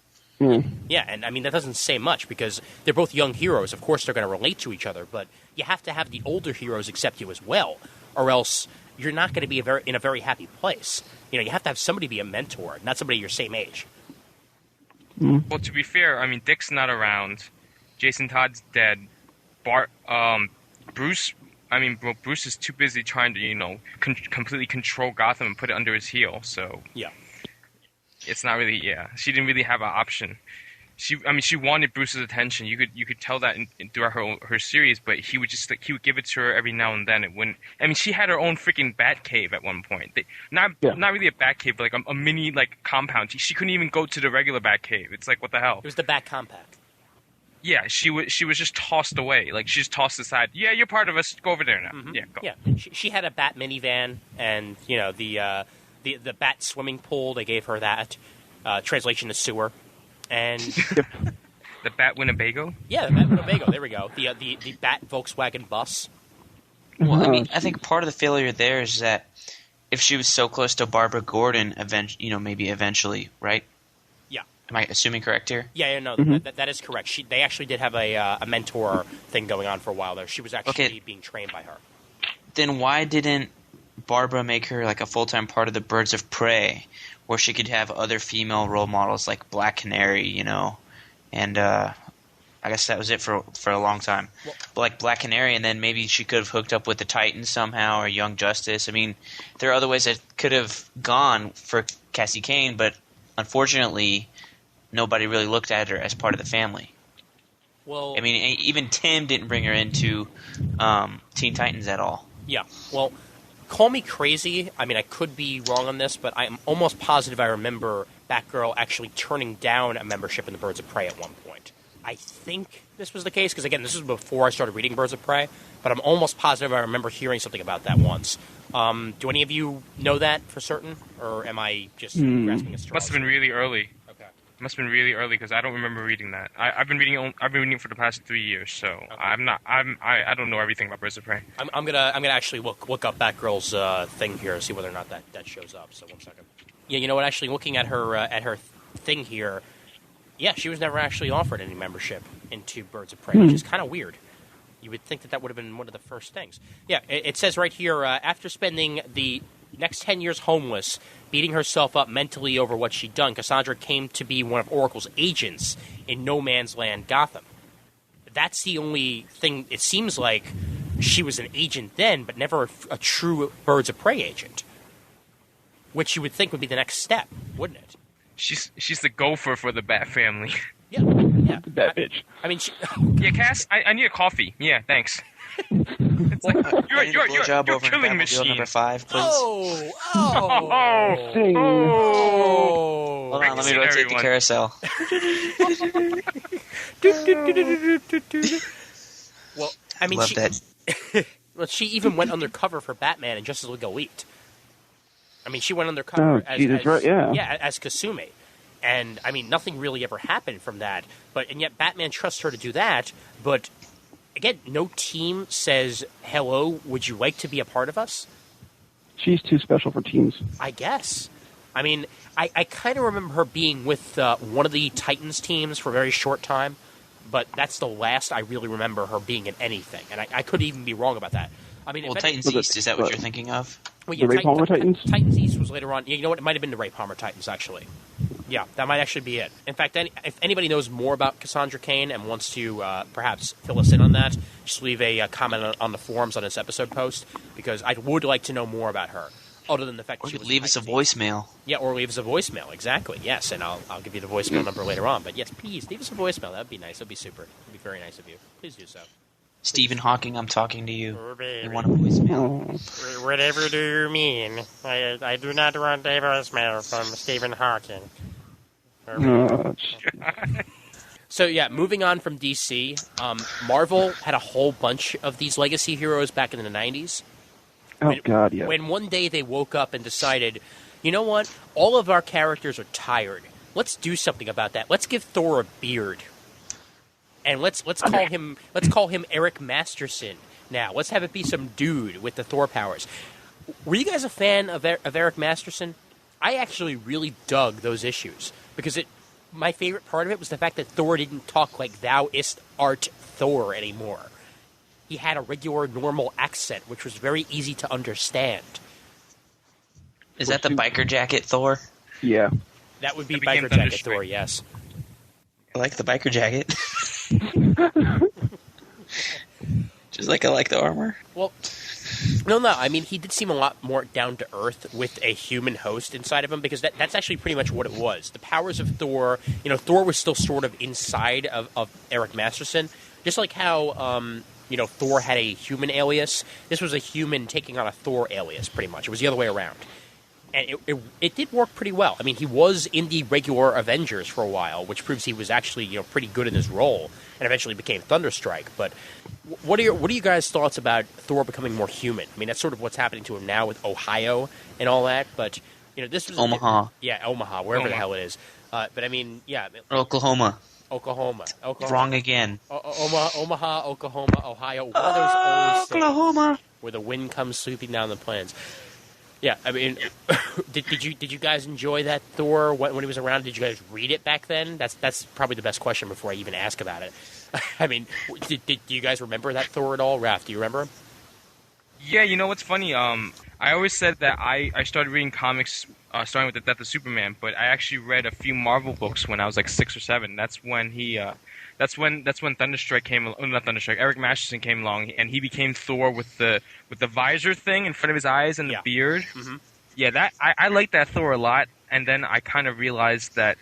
Yeah, and I mean, that doesn't say much because they're both young heroes. Of course, they're going to relate to each other, but you have to have the older heroes accept you as well, or else you're not going to be in a very happy place. You have to have somebody be a mentor, not somebody your same age. Well, to be fair, I mean, Dick's not around. Jason Todd's dead. Bruce is too busy trying to, completely control Gotham and put it under his heel, so... Yeah. It's not really, she didn't really have an option. She wanted Bruce's attention. You could tell that throughout her series, but he would give it to her every now and then. It wouldn't. I mean, she had her own freaking Bat Cave at one point. Not really a Bat Cave, but like a mini compound. She couldn't even go to the regular Bat Cave. It's like, what the hell? It was the Bat Compact. Yeah, she was just tossed away. Like she's tossed aside. Yeah, you're part of us. Go over there now. Mm-hmm. Yeah, go. Yeah, she had a Bat minivan, and the Bat swimming pool. They gave her that. Translation is sewer. And the Bat Winnebago? Yeah, the Bat Winnebago. There we go. The Bat Volkswagen bus. Well, I mean, I think part of the failure there is that if she was so close to Barbara Gordon, maybe eventually, right? Yeah. Am I assuming correct here? Yeah, no, that is correct. They actually did have a mentor thing going on for a while there. She was actually being trained by her. Then why didn't Barbara make her like a full-time part of the Birds of Prey, where she could have other female role models like Black Canary, and I guess that was it for a long time. Well, but like Black Canary, and then maybe she could have hooked up with the Titans somehow, or Young Justice. I mean, there are other ways that could have gone for Cassie Kane, but unfortunately, nobody really looked at her as part of the family. Well, I mean, even Tim didn't bring her into Teen Titans at all. Yeah, well, call me crazy. I mean, I could be wrong on this, but I'm almost positive I remember Batgirl actually turning down a membership in the Birds of Prey at one point. I think this was the case, because, again, this was before I started reading Birds of Prey, but I'm almost positive I remember hearing something about that once. Do any of you know that for certain, or am I just grasping at straws? Must have been really early. Must have been really early because I don't remember reading that. I've been reading for the past 3 years, so I don't know everything about Birds of Prey. I'm gonna actually look up Batgirl's thing here and see whether or not that shows up. So 1 second. Yeah, you know what? Actually, looking at her thing here, yeah, she was never actually offered any membership into Birds of Prey, which is kind of weird. You would think that would have been one of the first things. Yeah, it says right here, after spending the next 10 years homeless, beating herself up mentally over what she'd done, Cassandra came to be one of Oracle's agents in No Man's Land, Gotham. That's the only thing. It seems like she was an agent then, but never a true Birds of Prey agent, which you would think would be the next step, wouldn't it? She's the gopher for the Bat family. Yeah. That bitch. I mean, Yeah, Cass, I need a coffee. Yeah, thanks. It's like, you're blowjob over killing Batmobile machine. number 5, please. oh, Sing. Hold on, let me rotate the carousel. Well, I mean, Love that. well, she even went undercover for Batman and Justice League Elite. I mean, she went undercover as Kasumi. And, I mean, nothing really ever happened from that. And yet Batman trusts her to do that. But, again, no team says, hello, would you like to be a part of us? She's too special for teams. I guess. I mean, I kind of remember her being with one of the Titans teams for a very short time. But that's the last I really remember her being in anything. And I could even be wrong about that. I mean, Well, Titans East, is that what you're thinking of? Well, yeah, The Ray Palmer Titans? Titans East was later on. You know what? It might have been the Ray Palmer Titans, actually. Yeah, that might actually be it. In fact, if anybody knows more about Cassandra Cain and wants to perhaps fill us in on that, just leave a comment on the forums on this episode post, because I would like to know more about her, other than the fact that Or she was leave us a Titans East. voicemail. Yeah, or leave us a voicemail, exactly, yes, and I'll give you the voicemail number later on. But yes, please, leave us a voicemail. That would be nice. That would be super. That would be very nice of you. Please do so. Stephen Hawking, I'm talking to you. We want a voicemail. Oh, Whatever do you mean? I do not want a voicemail from Stephen Hawking. So yeah, moving on from DC, Marvel had a whole bunch of these legacy heroes back in the 90s. God, yeah. When one day they woke up and decided, you know what? All of our characters are tired. Let's do something about that. Let's give Thor a beard. And let's call him Eric Masterson now. Let's have it be some dude with the Thor powers. Were you guys a fan of Eric Masterson? I actually really dug those issues because my favorite part of it was the fact that Thor didn't talk like "Thou ist art Thor" anymore. He had a regular, normal accent, which was very easy to understand. Is that the biker jacket Thor? Yeah. That would be It became Biker Jacket Thunderstrike. Thor, yes. I like the biker jacket. Just like I like the armor. Well, no. I mean, he did seem a lot more down to earth with a human host inside of him, because that's actually pretty much what it was. The powers of Thor, Thor was still sort of inside of Eric Masterson, just like how Thor had a human alias. This was a human taking on a Thor alias, pretty much. It was the other way around. And it did work pretty well. I mean, he was in the regular Avengers for a while, which proves he was actually pretty good in his role, and eventually became Thunderstrike. But what are you guys' thoughts about Thor becoming more human? I mean, that's sort of what's happening to him now with Ohio and all that. But this was Omaha. Omaha, wherever the hell it is. But I mean, yeah, Oklahoma. Oklahoma. Wrong again. Omaha, Oklahoma, Ohio. One of those old states Oklahoma. where the wind comes sweeping down the plains. Yeah, I mean, did you guys enjoy that Thor when he was around? Did you guys read it back then? That's probably the best question before I even ask about it. I mean, do you guys remember that Thor at all? Raph, do you remember him? Yeah, you know what's funny? I always said that I started reading comics starting with the Death of Superman, but I actually read a few Marvel books when I was like 6 or 7. That's when Thunderstrike came. Not Thunderstrike. Eric Masterson came along, and he became Thor with the visor thing in front of his eyes and the beard. Mm-hmm. Yeah, I liked that Thor a lot, and then I kind of realized that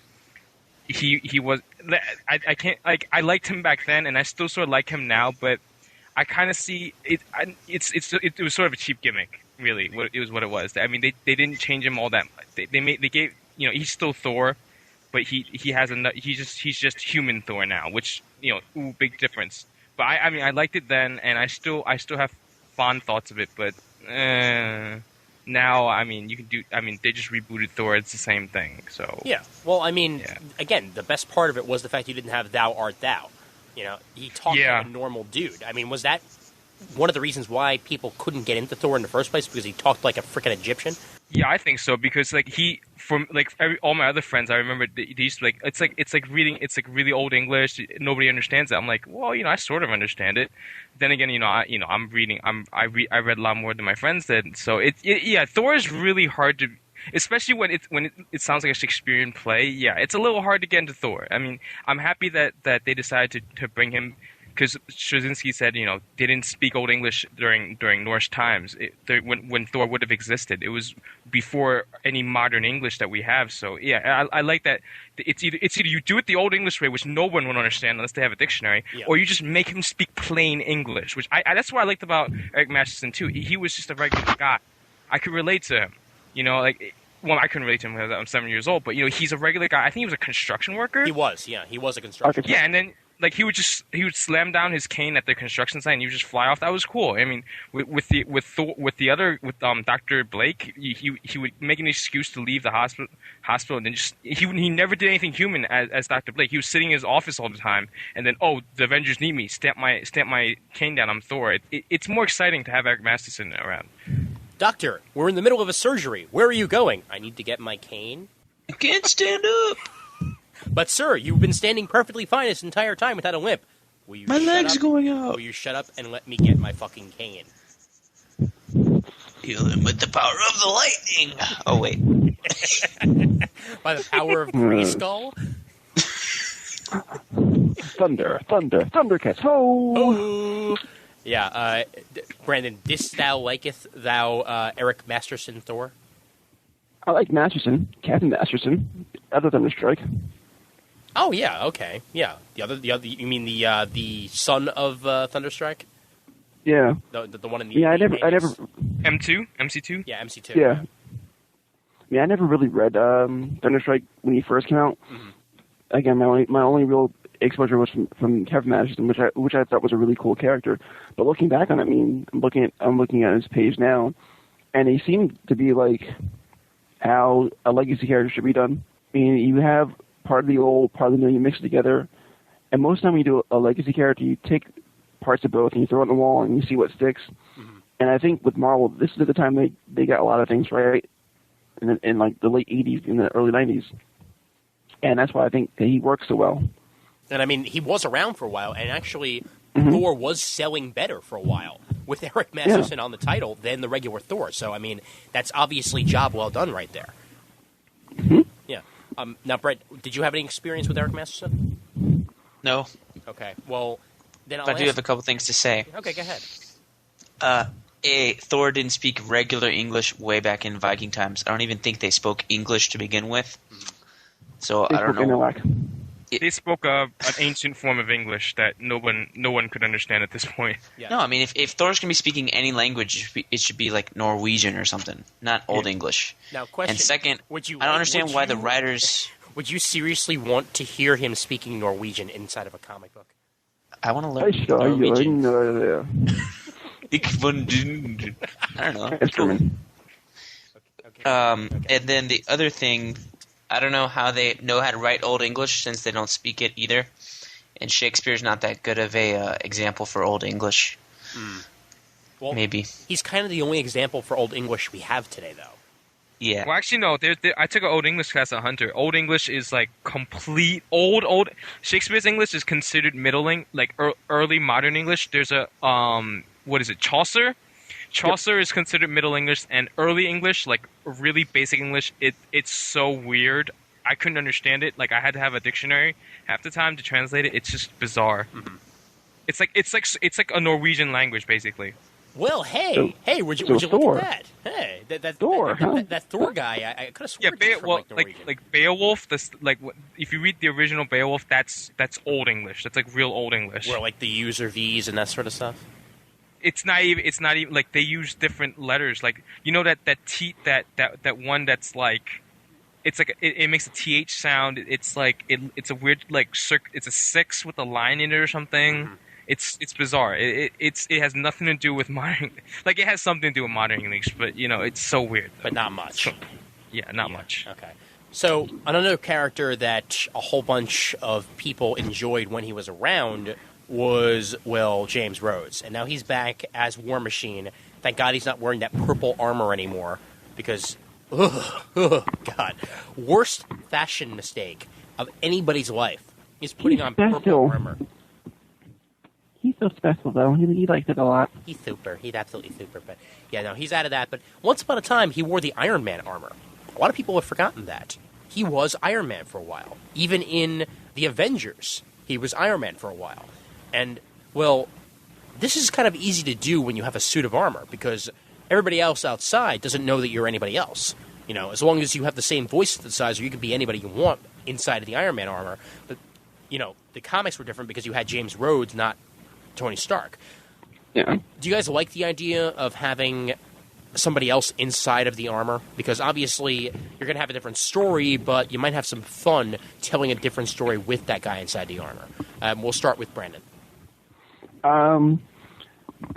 he was. I can't like I liked him back then, and I still sort of like him now, but I kind of see it. It was sort of a cheap gimmick, really. It was what it was. I mean, they didn't change him all that. They gave he's still Thor. But he's just human Thor now, which big difference. But I mean I liked it then, and I still have fond thoughts of it. But now, I mean, you can do. I mean, they just rebooted Thor. It's the same thing. So Yeah. Well, I mean, Yeah. again, the best part of it was the fact you didn't have "Thou art thou." You know, he talked Yeah. like a normal dude. I mean, was that one of the reasons why people couldn't get into Thor in the first place because he talked like a freaking Egyptian? Yeah, I think so because like from like all my other friends, I remember they used to like it's like reading really old English. Nobody understands it. I'm like, well, I sort of understand it. Then again, I'm reading. I read a lot more than my friends did. So yeah, Thor is really hard to, especially when it sounds like a Shakespearean play. Yeah, it's a little hard to get into Thor. I mean, I'm happy that they decided to bring him. Because Straczynski said, they didn't speak Old English during Norse times. When Thor would have existed, it was before any modern English that we have. So yeah, I like that. It's either you do it the Old English way, which no one would understand unless they have a dictionary, Yeah. or you just make him speak plain English. Which that's what I liked about Eric Masterson too. He was just a regular guy. I could relate to him. Well, I couldn't relate to him because I'm 7 years old. But he's a regular guy. I think he was a construction worker. He was a construction. Yeah, and then like he would slam down his cane at the construction site and he would just fly off. That was cool. I mean, with Dr. Blake, he would make an excuse to leave the hospital and then he never did anything human as Dr. Blake. He was sitting in his office all the time and then the Avengers need me. Stamp my cane down. I'm Thor. It's more exciting to have Eric Masterson around. Doctor, we're in the middle of a surgery. Where are you going? I need to get my cane. I can't stand up. But sir, you've been standing perfectly fine this entire time without a limp. Will you My shut leg's up? going out. Will you shut up and let me get my fucking cane? Heal him with the power of the lightning. Oh wait. By the power of Grayskull? Thundercats, ho! Oh! Yeah, Brandon, didst thou liketh thou Eric Masterson Thor? I like Masterson, Captain Masterson, other than the strike. Oh yeah, okay, yeah. The other, you mean the son of Thunderstrike? Yeah. The one in the Yeah, I never. MC2? Yeah, MC2. Yeah. Yeah, I never really read Thunderstrike when he first came out. Mm-hmm. Again, my only real exposure was from Kevin Masterson, which I thought was a really cool character. But looking back on it, I mean, I'm looking at his page now, and he seemed to be like how a legacy character should be done. I mean, you have part of the old, part of the new, you mix it together, and most of the time when you do a legacy character, you take parts of both and you throw it on the wall and you see what sticks. Mm-hmm. And I think with Marvel, this is the time they got a lot of things right in like the late 80s, in the early 90s. And that's why I think that he works so well. And I mean, he was around for a while, and actually, Thor was selling better for a while with Eric Masterson on the title than the regular Thor. So, I mean, that's obviously job well done right there. Mm-hmm. Yeah. Now, Brett, did you have any experience with Eric Masterson? No, Okay. Well, then I'll but I do ask- have a couple things to say. Okay, go ahead. Thor didn't speak regular English way back in Viking times. I don't even think they spoke English to begin with. So I don't know. Inuak. They spoke an ancient form of English that no one could understand at this point. Yeah. No, I mean, if Thor's going to be speaking any language, it should be like Norwegian or something, not Old English. Now, question. And second, would you I don't understand would why the you- writers... Would you seriously want to hear him speaking Norwegian inside of a comic book? I want to I learn saw Norwegian. you. I don't know. That's German. Okay. And then the other thing, I don't know how they know how to write Old English since they don't speak it either. And Shakespeare's not that good of a example for Old English. Well, Maybe. he's kind of the only example for Old English we have today, though. Yeah. Well, actually, no. I took an Old English class at Hunter. Old English is like complete old. Shakespeare's English is considered early modern English. There's a what is it? Chaucer. Chaucer is considered Middle English, and early English, like really basic English. It's so weird. I couldn't understand it. Like I had to have a dictionary half the time to translate it. It's just bizarre. Mm-hmm. It's like a Norwegian language basically. Well, hey, would you look Thor. at that? Hey, that Thor, huh? that Thor guy, I could have Yeah, sworn he's from, Norwegian. like Beowulf. If you read the original Beowulf, that's Old English. That's like real Old English. Where like the user V's and that sort of stuff. It's not even like they use different letters. Like that one that's like it's like it makes a th sound. It's like it's a weird like it's a 6 with a line in it or something. Mm-hmm. It's bizarre. It has nothing to do with modern. Like it has something to do with modern English, but it's so weird. But not much. Yeah, not much. Okay. So another character that a whole bunch of people enjoyed when he was around was, well, James Rhodes. And now he's back as War Machine. Thank God he's not wearing that purple armor anymore because, God, worst fashion mistake of anybody's life is putting He's on purple special. armor. He's so special, though. He liked it a lot. He's super. He's absolutely super. But, yeah, no, he's out of that. But once upon a time, he wore the Iron Man armor. A lot of people have forgotten that. He was Iron Man for a while. Even in the Avengers, he was Iron Man for a while. And, well, this is kind of easy to do when you have a suit of armor because everybody else outside doesn't know that you're anybody else. As long as you have the same voice synthesizer, you can be anybody you want inside of the Iron Man armor. But, the comics were different because you had James Rhodes, not Tony Stark. Yeah. Do you guys like the idea of having somebody else inside of the armor? Because obviously you're going to have a different story, but you might have some fun telling a different story with that guy inside the armor. We'll start with Brandon. I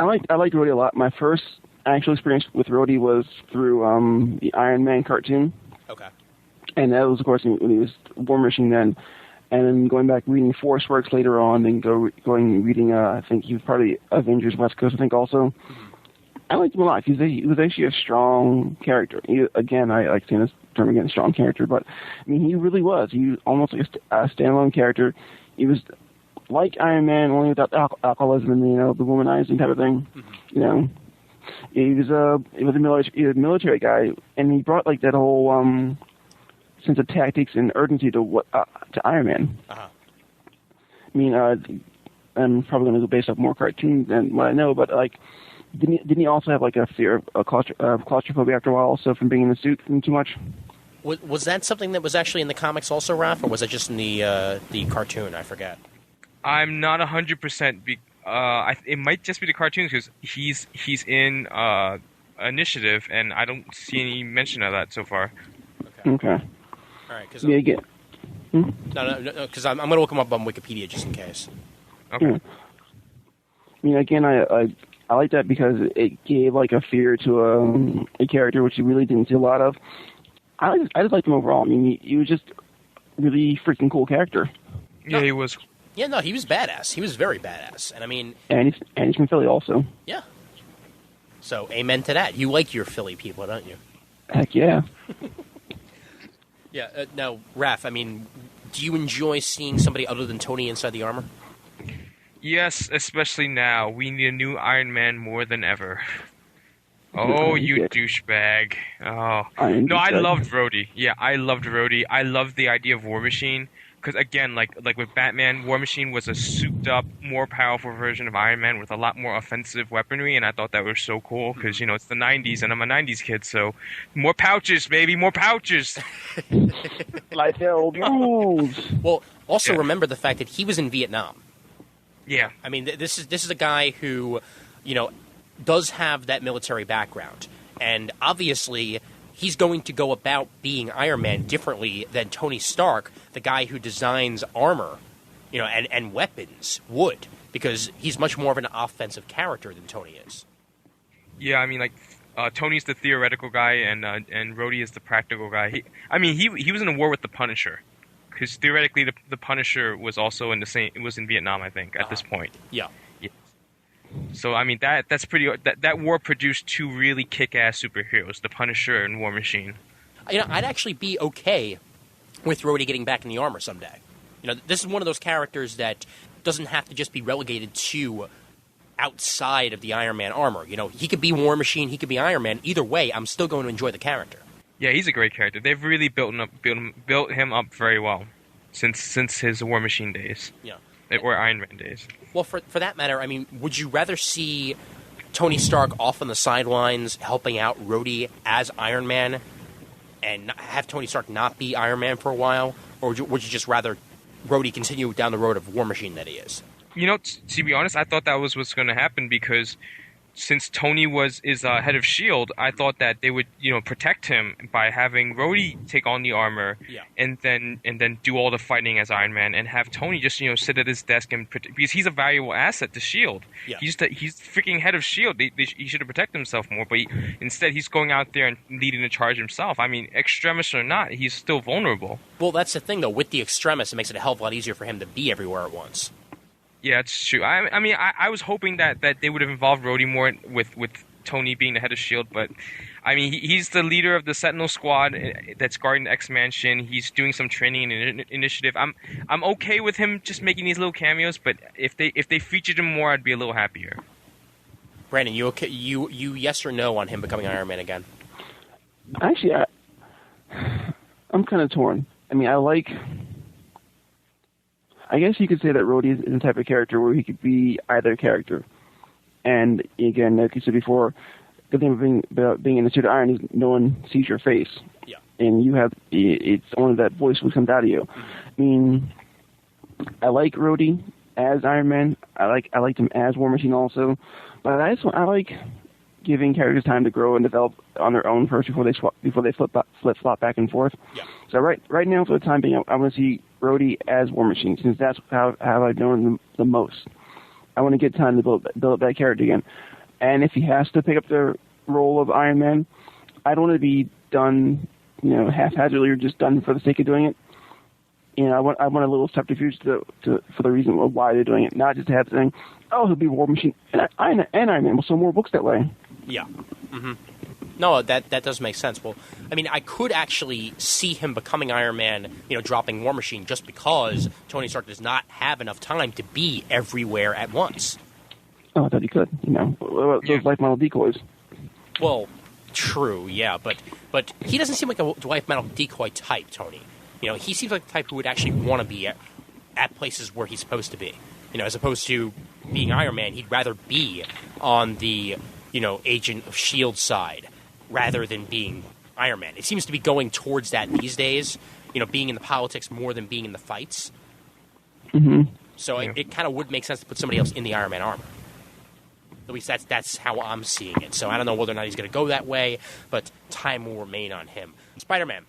liked Rhodey a lot. My first actual experience with Rhodey was through the Iron Man cartoon, Okay. and that was, of course, when he was War Machine then. And then going back reading Force Works later on, and going reading, I think he was part of the Avengers West Coast, I think also. I liked him a lot. He was actually a strong character. I like saying this term again, strong character, but I mean, he really was. He was almost like a standalone character. He was like Iron Man, only without the alcoholism and the womanizing type of thing. He was a military guy, and he brought like that whole sense of tactics and urgency to Iron Man. Uh-huh. I mean, I'm probably going to go based off more cartoons than what I know, but like, didn't he also have like a fear of claustrophobia after a while, also from being in the suit too much? Was that something that was actually in the comics also, Raph, or was it just in the cartoon? I forget. I'm not 100%. It might just be the cartoons because he's in Initiative, and I don't see any mention of that so far. Okay. All right, because Yeah, again. no, because I'm going to look him up on Wikipedia just in case. Okay. I mean, again, I like that because it gave like a fear to a character which you really didn't see a lot of. I just liked him overall. I mean, he was just a really freaking cool character. Yeah, he was. Yeah, no, he was badass. He was very badass, and I mean, And he's from Philly also. yeah. So, amen to that. You like your Philly people, don't you? Heck yeah. Yeah. Now, Raph, I mean, do you enjoy seeing somebody other than Tony inside the armor? Yes, especially now. We need a new Iron Man more than ever. Oh, Oh, you yeah. douchebag. Oh. Iron No, I douchebag. loved Rhodey. Yeah, I loved Rhodey. I loved the idea of War Machine. Because, again, like with Batman, War Machine was a souped-up, more powerful version of Iron Man with a lot more offensive weaponry, and I thought that was so cool because, it's the 90s, and I'm a 90s kid, so more pouches, baby, more pouches! Like the old rules. Well, also Yeah. remember the fact that he was in Vietnam. Yeah. I mean, this is a guy who, does have that military background, and obviously he's going to go about being Iron Man differently than Tony Stark, the guy who designs armor, and weapons would, because he's much more of an offensive character than Tony is. Yeah, I mean, Tony's the theoretical guy, and Rhodey is the practical guy. He was in a war with the Punisher. Because theoretically, the Punisher was also in the same. It was in Vietnam, I think, at this point. Yeah. So I mean, that's pretty. That war produced two really kick-ass superheroes: the Punisher and War Machine. I'd actually be okay with Rhodey getting back in the armor someday. This is one of those characters that doesn't have to just be relegated to outside of the Iron Man armor. He could be War Machine, he could be Iron Man. Either way, I'm still going to enjoy the character. Yeah, he's a great character. They've really built him up very well since his War Machine days. Yeah. Or Iron Man days. Well, for that matter, I mean, would you rather see Tony Stark off on the sidelines helping out Rhodey as Iron Man and have Tony Stark not be Iron Man for a while? Or would you just rather Rhodey continue down the road of War Machine that he is? To be honest, I thought that was what's going to happen because since Tony is head of Shield, I thought that they would protect him by having Rhodey take on the armor, and then do all the fighting as Iron Man, and have Tony just sit at his desk and because he's a valuable asset to Shield. Yeah. He's freaking head of Shield. He should have protected himself more, but instead he's going out there and leading the charge himself. I mean, Extremis or not, he's still vulnerable. Well, that's the thing though. With the Extremis, it makes it a hell of a lot easier for him to be everywhere at once. Yeah, it's true. I mean, I was hoping that they would have involved Rhodey more with Tony being the head of S.H.I.E.L.D., but, I mean, he's the leader of the Sentinel Squad that's guarding the X-Mansion. He's doing some training and initiative. I'm okay with him just making these little cameos, but if they featured him more, I'd be a little happier. Brandon, you okay? You yes or no on him becoming Iron Man again? Actually, I'm kind of torn. I mean, I guess you could say that Rhodey is the type of character where he could be either character. And again, like you said before, the thing about being in the suit of iron is no one sees your face. Yeah. And it's only that voice will come out of you. I mean, I like Rhodey as Iron Man. I liked him as War Machine also. But I like giving characters time to grow and develop on their own first before they flip-flop back and forth. Yeah. So right now, for the time being, I want to see Rhodey as War Machine, since that's how I've known him the most. I want to get time to build up that character again. And if he has to pick up the role of Iron Man, I don't want to be done, haphazardly or just done for the sake of doing it. I want a little subterfuge for the reason of why they're doing it, not just to have saying, oh, he'll be War Machine and Iron Man. We'll sell more books that way. Yeah. Mm-hmm. No, that does make sense. Well, I mean, I could actually see him becoming Iron Man, dropping War Machine, just because Tony Stark does not have enough time to be everywhere at once. Oh, I thought he could. Those life model decoys. Well, true, yeah, but he doesn't seem like a life model decoy type, Tony. He seems like the type who would actually want to be at places where he's supposed to be. As opposed to being Iron Man, he'd rather be on the, Agent of S.H.I.E.L.D. side rather than being Iron Man. It seems to be going towards that these days, being in the politics more than being in the fights. Mm-hmm. So it kind of would make sense to put somebody else in the Iron Man armor. At least that's how I'm seeing it. So I don't know whether or not he's going to go that way, but time will remain on him. Spider-Man.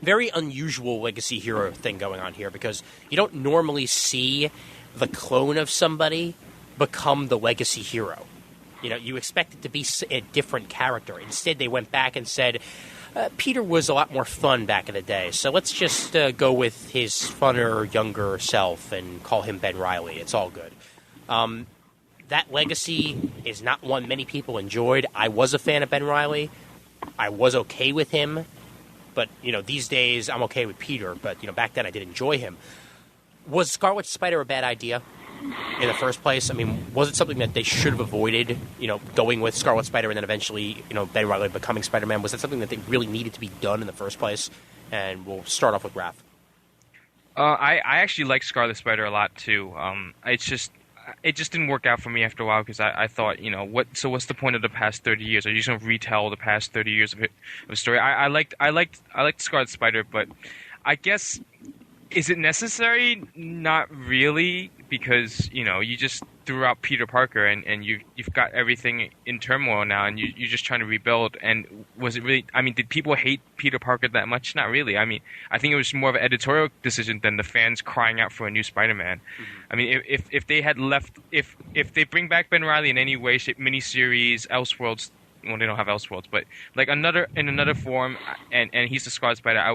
Very unusual legacy hero thing going on here, because you don't normally see the clone of somebody become the legacy hero. You expect it to be a different character. Instead, they went back and said, Peter was a lot more fun back in the day, so let's just go with his funner, younger self and call him Ben Reilly. It's all good. That legacy is not one many people enjoyed. I was a fan of Ben Reilly. I was okay with him. But, these days I'm okay with Peter. But, back then I did enjoy him. Was Scarlet Spider a bad idea in the first place? I mean, was it something that they should have avoided, going with Scarlet Spider and then eventually, Ben Reilly becoming Spider-Man? Was that something that they really needed to be done in the first place? And we'll start off with Raph. I actually like Scarlet Spider a lot, too. It just didn't work out for me after a while, because I thought, what's the point of the past 30 years? Are you just going to retell the past 30 years of a story? I liked Scarlet Spider, but I guess, is it necessary? Not really, because, you just threw out Peter Parker and you've got everything in turmoil now, and you're just trying to rebuild. And was it really, did people hate Peter Parker that much? Not really. I think it was more of an editorial decision than the fans crying out for a new Spider-Man. Mm-hmm. If they had left, if they bring back Ben Reilly in any way, shape, miniseries, Elseworlds, well, they don't have Elseworlds, but like in another form, and he's the Scarlet Spider, I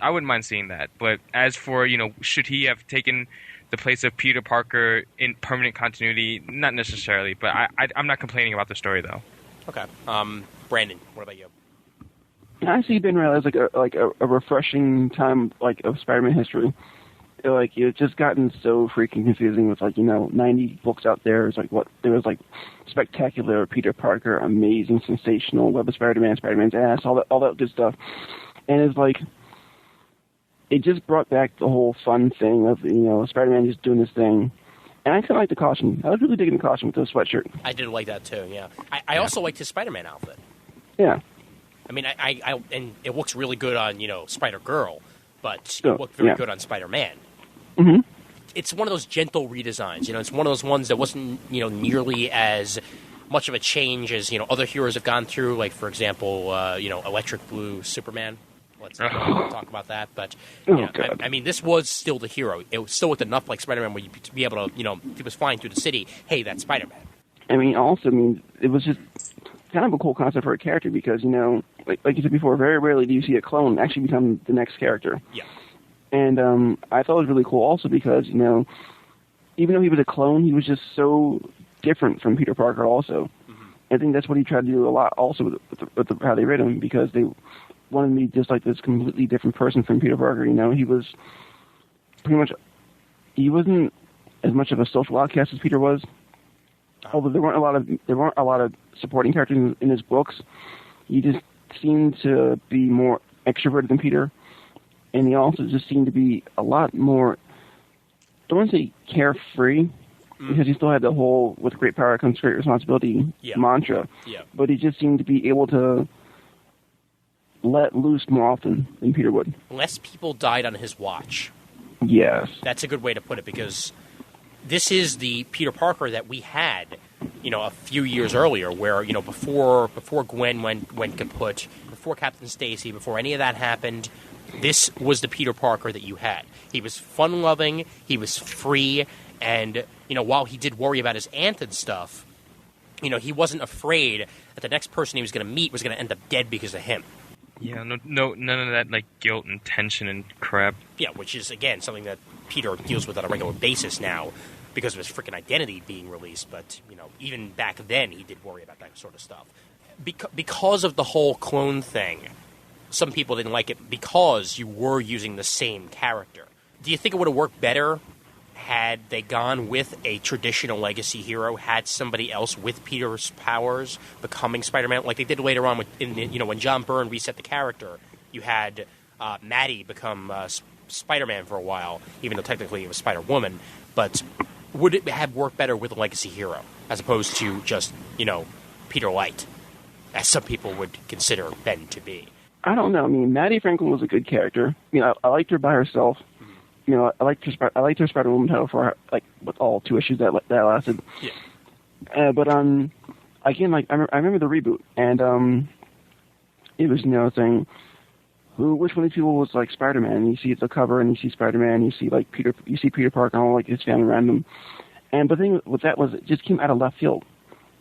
wouldn't mind seeing that. But as for, should he have taken the place of Peter Parker in permanent continuity? Not necessarily, but I'm not complaining about the story, though. Okay. Brandon, what about you? I see Ben Reilly as like a refreshing time of Spider-Man history. It's just gotten so freaking confusing with 90 books out there. It's there was Spectacular, Peter Parker, Amazing, Sensational, Web of Spider-Man, Spider-Man's Ass, all that good stuff. And it's it just brought back the whole fun thing of Spider-Man just doing this thing. And I kind of like the costume. I was really digging the costume with the sweatshirt. I did like that too. Yeah, I also liked his Spider-Man outfit. Yeah. I and it looks really good on Spider-Girl, but it looked very good on Spider-Man. Mm-hmm. It's one of those gentle redesigns. It's one of those ones that wasn't nearly as much of a change as other heroes have gone through. Like for example, Electric Blue Superman. Let's not talk about that. But I mean, this was still the hero. It was still with enough like Spider-Man where you'd be able to, if he was flying through the city, hey, that's Spider-Man. I mean, also, it was just kind of a cool concept for a character because, like you said before, very rarely do you see a clone actually become the next character. Yeah. And I thought it was really cool also because, even though he was a clone, he was just so different from Peter Parker also. Mm-hmm. I think that's what he tried to do a lot also with how they read him because they wanted me just like this completely different person from Peter Parker. He was pretty much, he wasn't as much of a social outcast as Peter was. Although there weren't a lot of supporting characters in his books, he just seemed to be more extroverted than Peter, and he also just seemed to be a lot more, I don't want to say carefree, because he still had the whole "with great power comes great responsibility" mantra. Yeah. But he just seemed to be able to let loose more often than Peter would. Less people died on his watch. Yes. That's a good way to put it because this is the Peter Parker that we had, a few years earlier, where before Gwen went kaput, before Captain Stacy, before any of that happened, this was the Peter Parker that you had. He was fun-loving, he was free, and while he did worry about his aunt and stuff, he wasn't afraid that the next person he was going to meet was going to end up dead because of him. Yeah, no, none of that like guilt and tension and crap. Yeah, which is again something that Peter deals with on a regular basis now because of his freaking identity being released. But even back then, he did worry about that sort of stuff because of the whole clone thing. Some people didn't like it because you were using the same character. Do you think it would have worked better had they gone with a traditional legacy hero, had somebody else with Peter's powers becoming Spider-Man, like they did later on when John Byrne reset the character? You had Maddie become Spider-Man for a while, even though technically it was Spider-Woman. But would it have worked better with a legacy hero as opposed to just Peter Light, as some people would consider Ben to be? I don't know. I mean, Maddie Franklin was a good character. I liked her by herself. I liked her Spider-Woman title for with all 2 issues that lasted. Yeah. But again, I remember the reboot, and it was saying which one of these people was like Spider-Man. And you see the cover, and you see Spider-Man, you see Peter Parker, and all his family around him. And the thing with that was it just came out of left field.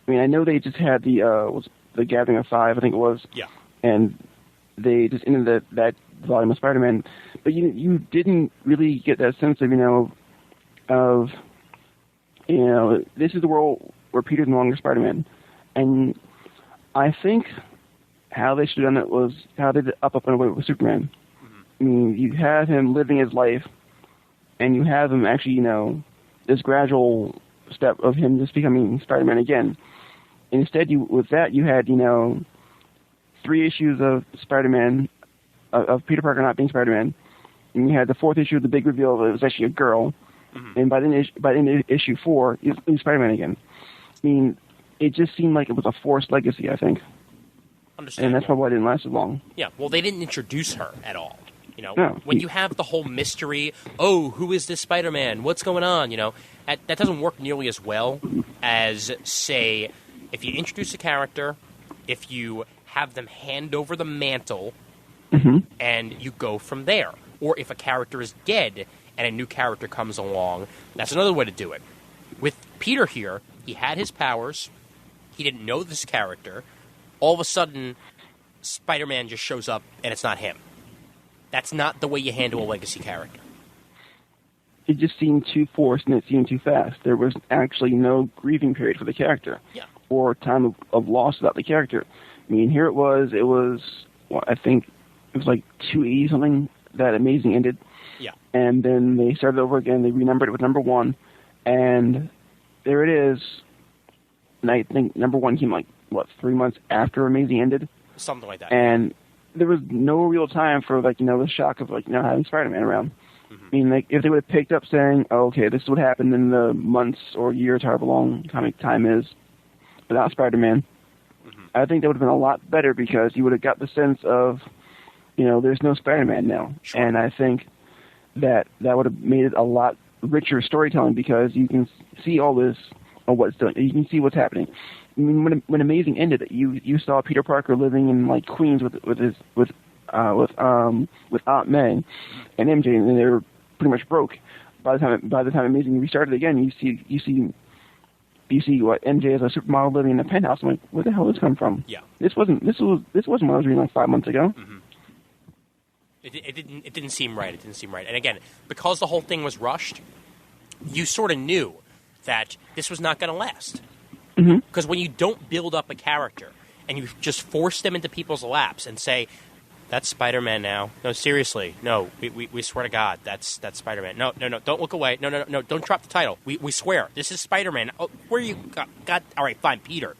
I mean, I know they just had the Gathering of 5, I think it was. Yeah. And they just ended that volume of Spider-Man, but you didn't really get that sense of this is the world where Peter's no longer Spider-Man, and I think how they should have done it was how they did Up and Away with Superman. Mm-hmm. I mean, you have him living his life, and you have him actually this gradual step of him just becoming Spider-Man again. And instead, with that you had 3 issues of Spider-Man, of Peter Parker not being Spider-Man, and you had the 4th issue of the big reveal that it was actually a girl, and by the end of issue 4, he was Spider-Man again. I mean, it just seemed like it was a forced legacy, I think. And that's probably why it didn't last as long. Yeah, well, they didn't introduce her at all. No. When you have the whole mystery, oh, who is this Spider-Man? What's going on? That doesn't work nearly as well as, say, if you introduce a character, if you have them hand over the mantle, and you go from there. Or if a character is dead and a new character comes along, that's another way to do it. With Peter here, he had his powers, he didn't know this character, all of a sudden, Spider-Man just shows up and it's not him. That's not the way you handle a legacy character. It just seemed too forced and it seemed too fast. There was actually no grieving period for the character. Yeah. Or time of loss about the character. I mean, here it was, I think it was like 280 something that Amazing ended. Yeah. And then they started over again. They renumbered it with number 1. And there it is. And I think number 1 came 3 months after Amazing ended? Something like that. And there was no real time for the shock of having Spider-Man around. Mm-hmm. I mean, if they would have picked up saying, oh, okay, this is what happened in the months or years, however long comic time is, without Spider-Man, I think that would have been a lot better because you would have got the sense of, there's no Spider-Man now. Sure. And I think that would have made it a lot richer storytelling because you can see all this, or you can see what's happening. I mean, when Amazing ended, you saw Peter Parker living in like Queens with Aunt May and MJ, and they were pretty much broke. By the time Amazing restarted again, you see what MJ as a supermodel living in a penthouse. I'm like, where the hell did this come from? Yeah. This wasn't what I was reading like 5 months ago. Mm-hmm. It didn't seem right. It didn't seem right. And again, because the whole thing was rushed, you sort of knew that this was not going to last. Because when you don't build up a character and you just force them into people's laps and say, "That's Spider-Man now." No, seriously. No, we swear to God, that's Spider-Man. No, don't look away. No, don't drop the title. We swear, this is Spider-Man. Oh, where are you? God, all right, fine, Peter,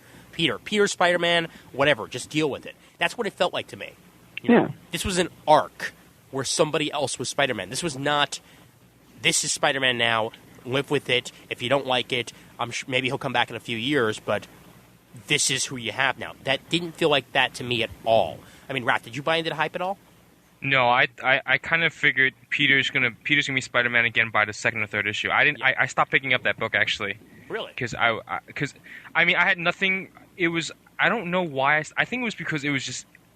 Spider-Man, whatever. Just deal with it. That's what it felt like to me. You know, this was an arc where somebody else was Spider-Man. This was not, this is Spider-Man now, live with it. If you don't like it, I'm sure maybe he'll come back in a few years, but this is who you have now. That didn't feel like that to me at all. I mean, Raph, did you buy into the hype at all? No, I kind of figured Peter's gonna be Spider-Man again by the second or third issue. I stopped picking up that book actually. Really? Because I had nothing. It was, I don't know why. I think it was because it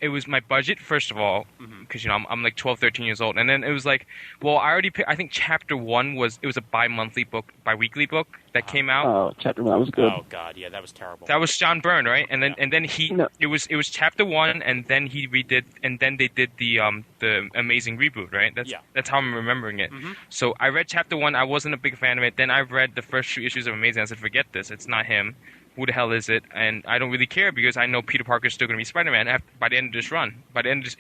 was my budget, first of all, because, I'm like 12, 13 years old. And then it was like, well, I think chapter 1 was a bi-weekly book that came out. Oh, chapter 1, that was good. Oh, God, yeah, that was terrible. That was John Byrne, right? And then No. it was chapter 1, and then he redid, and then they did the Amazing reboot, right? That's how I'm remembering it. So I read chapter 1, I wasn't a big fan of it. Then I read the first 2 issues of Amazing. I said, forget this, it's not him. Who the hell is it? And I don't really care because I know Peter Parker's still going to be Spider-Man by the end of this run, by the end of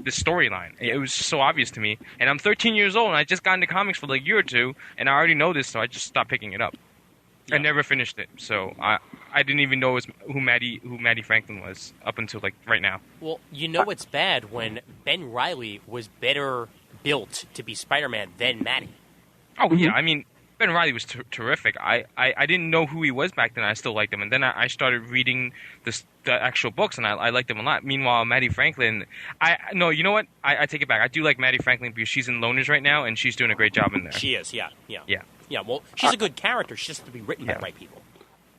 this storyline. It was so obvious to me. And I'm 13 years old, and I just got into comics for like a year or two, and I already know this, so I just stopped picking it up. Yeah. I never finished it, so I didn't even know who Maddie Franklin was up until like right now. Well, it's bad when Ben Reilly was better built to be Spider-Man than Maddie. Oh, yeah, I mean, Ben Reilly was terrific. I didn't know who he was back then. I still liked him. And then I started reading the actual books, and I liked him a lot. Meanwhile, Maddie Franklin, you know what? I take it back. I do like Maddie Franklin because she's in Loners right now, and she's doing a great job in there. She is, yeah. Yeah, well, she's a good character. She just has to be written by the right people.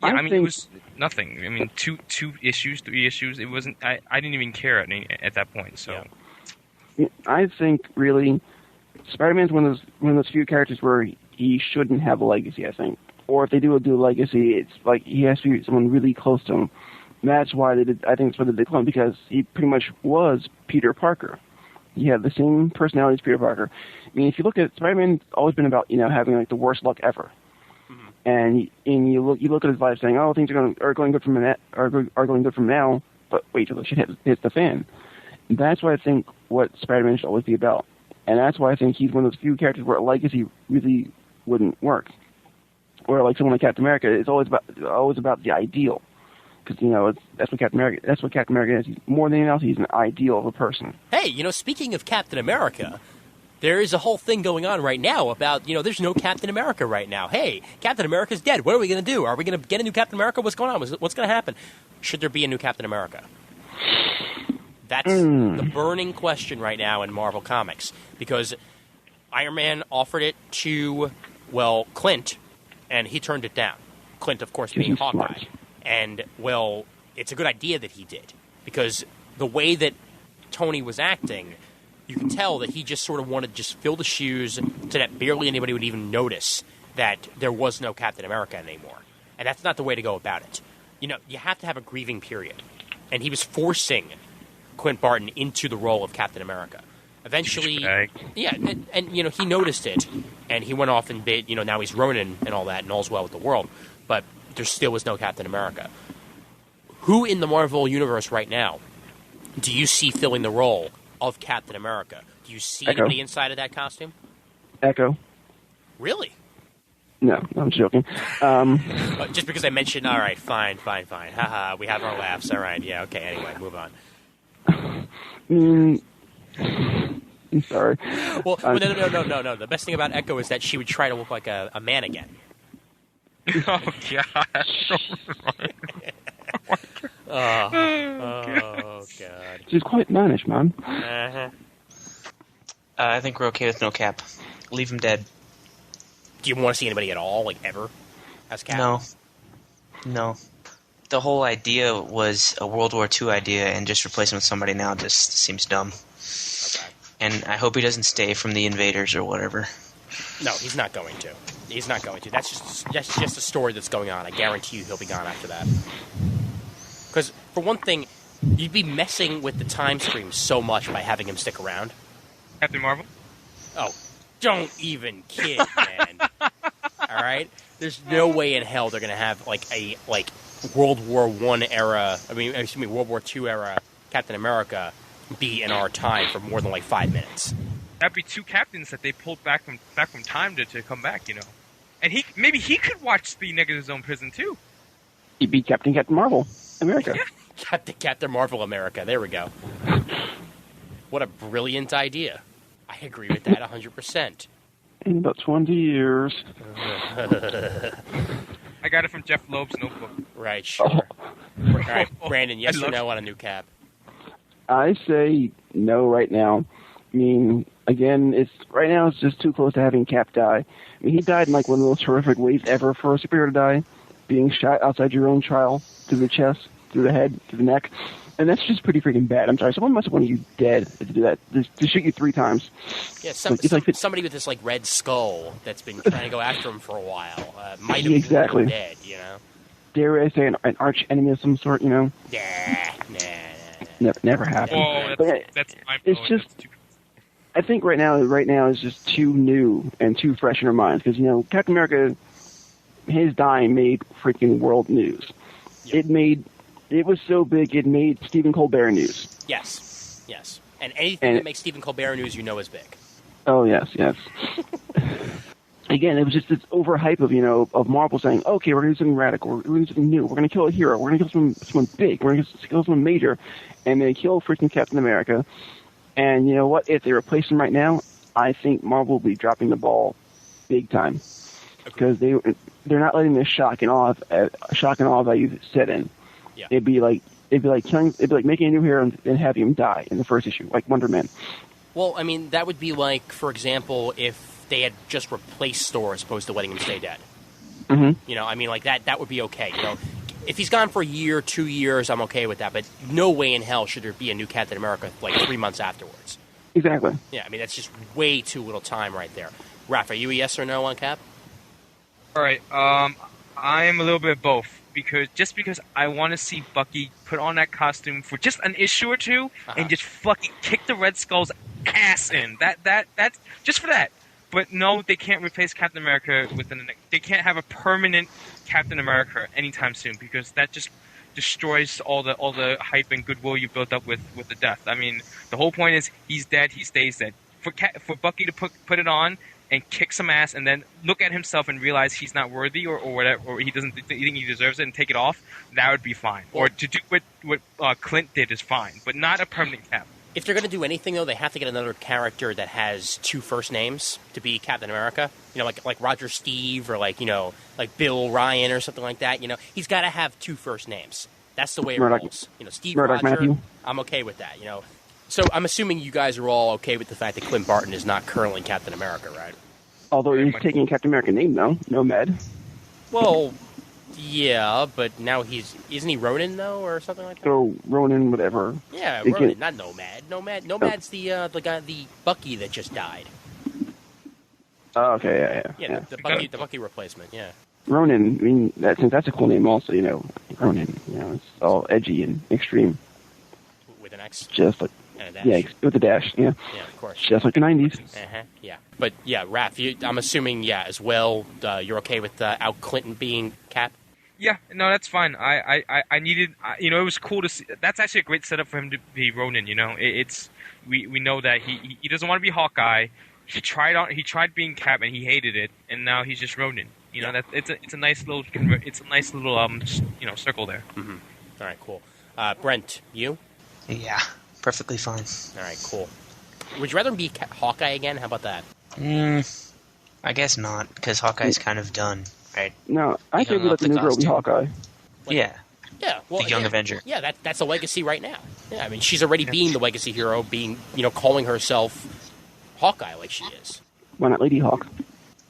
Yeah, I mean, it was nothing. I mean, 2 issues, 3 issues. It wasn't. I didn't even care at that point. So, I think really, Spider-Man's one of those few characters where he shouldn't have a legacy, I think. Or if they do a legacy, it's like he has to be someone really close to him. And that's why they did. I think it's for the decline because he pretty much was Peter Parker. He had the same personality as Peter Parker. I mean, if you look at Spider-Man, it's always been about having like the worst luck ever. And you look at his life saying, oh, things are going good from now, but wait till the shit hits the fan. And that's why I think what Spider-Man should always be about. And that's why I think he's one of those few characters where a legacy really wouldn't work. Or like someone like Captain America, it's always about the ideal. Because that's what Captain America is. More than anything else, he's an ideal of a person. Hey, speaking of Captain America, there is a whole thing going on right now about there's no Captain America right now. Hey, Captain America's dead. What are we going to do? Are we going to get a new Captain America? What's going on? What's going to happen? Should there be a new Captain America? That's the burning question right now in Marvel Comics because Iron Man offered it to, Clint, and he turned it down. Clint, of course, being Hawkeye. Smart. And, it's a good idea that he did because the way that Tony was acting, you can tell that he just sort of wanted to just fill the shoes so that barely anybody would even notice that there was no Captain America anymore. And that's not the way to go about it. You have to have a grieving period. And he was forcing Clint Barton into the role of Captain America. Eventually, and he noticed it, and he went off and bid, now he's Ronin and all that, and all's well with the world, but there still was no Captain America. Who in the Marvel Universe right now do you see filling the role of Captain America? Do you see anybody inside of that costume? Echo. Really? No, I'm joking. Just because I mentioned, all right, fine. Haha, we have our laughs. All right, yeah, okay, anyway, move on. I'm sorry. Well, no. The best thing about Echo is that she would try to look like a man again. Oh, gosh. Oh, God. She's quite mannish, man. Uh-huh. I think we're okay with no Cap. Leave him dead. Do you want to see anybody at all, like ever, as Cap? No. the whole idea was a World War II idea, and just replacing with somebody now just seems dumb. Okay. And I hope he doesn't stay from the invaders or whatever. No, he's not going to. He's not going to. That's just a story that's going on. I guarantee you he'll be gone after that. Because, for one thing, you'd be messing with the time stream so much by having him stick around. Captain Marvel. Oh, don't even kid, man. All right? There's no way in hell they're going to have, a World War I era, World War II era Captain America be in our time for more than, 5 minutes. That'd be two captains that they pulled back from time to come back, you know. And maybe he could watch the Negative Zone prison too. He'd be Captain Marvel, America. Captain Marvel America. There we go. What a brilliant idea. I agree with that 100%. In about 20 years. I got it from Jeff Loeb's notebook. Right, sure. All right, Brandon, yes or no on a new Cap? I say no right now. I mean, again, it's just too close to having Cap die. I mean, he died in one of the most horrific ways ever for a superhero to die, being shot outside your own trial, through the chest, through the head, through the neck, and that's just pretty freaking bad. I'm sorry, someone must have wanted you dead to do that, to shoot you 3 times. Yeah, somebody with this red skull that's been trying to go after him for a while might have exactly been dead, you know. Dare I say an arch enemy of some sort, you know? Nah. Never happened. Whoa, that's it's just. I think right now is just too new and too fresh in our minds because Captain America, his dying made freaking world news. Yep. It was so big it made Stephen Colbert news. Yes, and anything that makes Stephen Colbert news, is big. Oh yes. Again, it was just this overhype of Marvel saying, okay, we're gonna do something radical, we're gonna do something new, we're gonna kill a hero, we're gonna kill someone big, we're gonna kill someone major, and they kill freaking Captain America. And you know what? If they replace him right now, I think Marvel will be dropping the ball big time because they're not letting this shock and awe value set in. Yeah. It'd be like making a new hero and having him die in the first issue, like Wonder Man. Well, I mean, that would be for example, if they had just replaced Thor as opposed to letting him stay dead. Mm-hmm. That would be okay. If he's gone for a year, 2 years, I'm okay with that. But no way in hell should there be a new Captain America 3 months afterwards. Exactly. Yeah, I mean, that's just way too little time right there. Raph, are you a yes or no on Cap? All right. I am a little bit of both because I want to see Bucky put on that costume for just an issue or two and just fucking kick the Red Skull's ass in. That's just for that. But no, they can't replace Captain America they can't have a permanent Captain America anytime soon because that just destroys all the hype and goodwill you built up with the death. I mean, the whole point is he's dead, he stays dead. For Bucky to put it on and kick some ass and then look at himself and realize he's not worthy or whatever, or he doesn't think he deserves it and take it off, that would be fine. Or to do what Clint did is fine, but not a permanent Cap. If they're going to do anything, though, they have to get another character that has 2 first names to be Captain America. Like Roger Steve or like Bill Ryan or something like that. He's got to have 2 first names. That's the way it rolls. Steve Murdoch Roger. Matthew. I'm okay with that. So I'm assuming you guys are all okay with the fact that Clint Barton is not currently Captain America, right? Although he's taking a Captain America name, though. Nomad. Well, yeah, but now isn't he Ronin though, or something like that? So Ronin, whatever. Yeah, Ronin, not Nomad. Nomad's the Bucky that just died. Oh, okay, yeah. The Bucky replacement. Yeah. Ronin. I mean, that's a cool name, also. Ronin. It's all edgy and extreme. With an X. Just like. And a dash. Yeah, with a dash. Yeah. Yeah, of course. Just like the 90s. Yeah. But yeah, Raph, I'm assuming as well. You're okay with Al Clinton being Cap? Yeah, no, that's fine. I needed, it was cool to see. That's actually a great setup for him to be Ronin. We know that he doesn't want to be Hawkeye. He tried being Cap and he hated it, and now he's just Ronin. That it's a nice little circle there. Mm-hmm. All right, cool. Brent, you? Yeah, perfectly fine. All right, cool. Would you rather be Hawkeye again? How about that? I guess not, because Hawkeye's kind of done, right? No, I think we let the new girl be Hawkeye. Yeah. Yeah, well, the Young Avenger. Yeah, that's a legacy right now. Yeah, I mean, she's already being the legacy hero, being calling herself Hawkeye like she is. Why not Lady Hawk?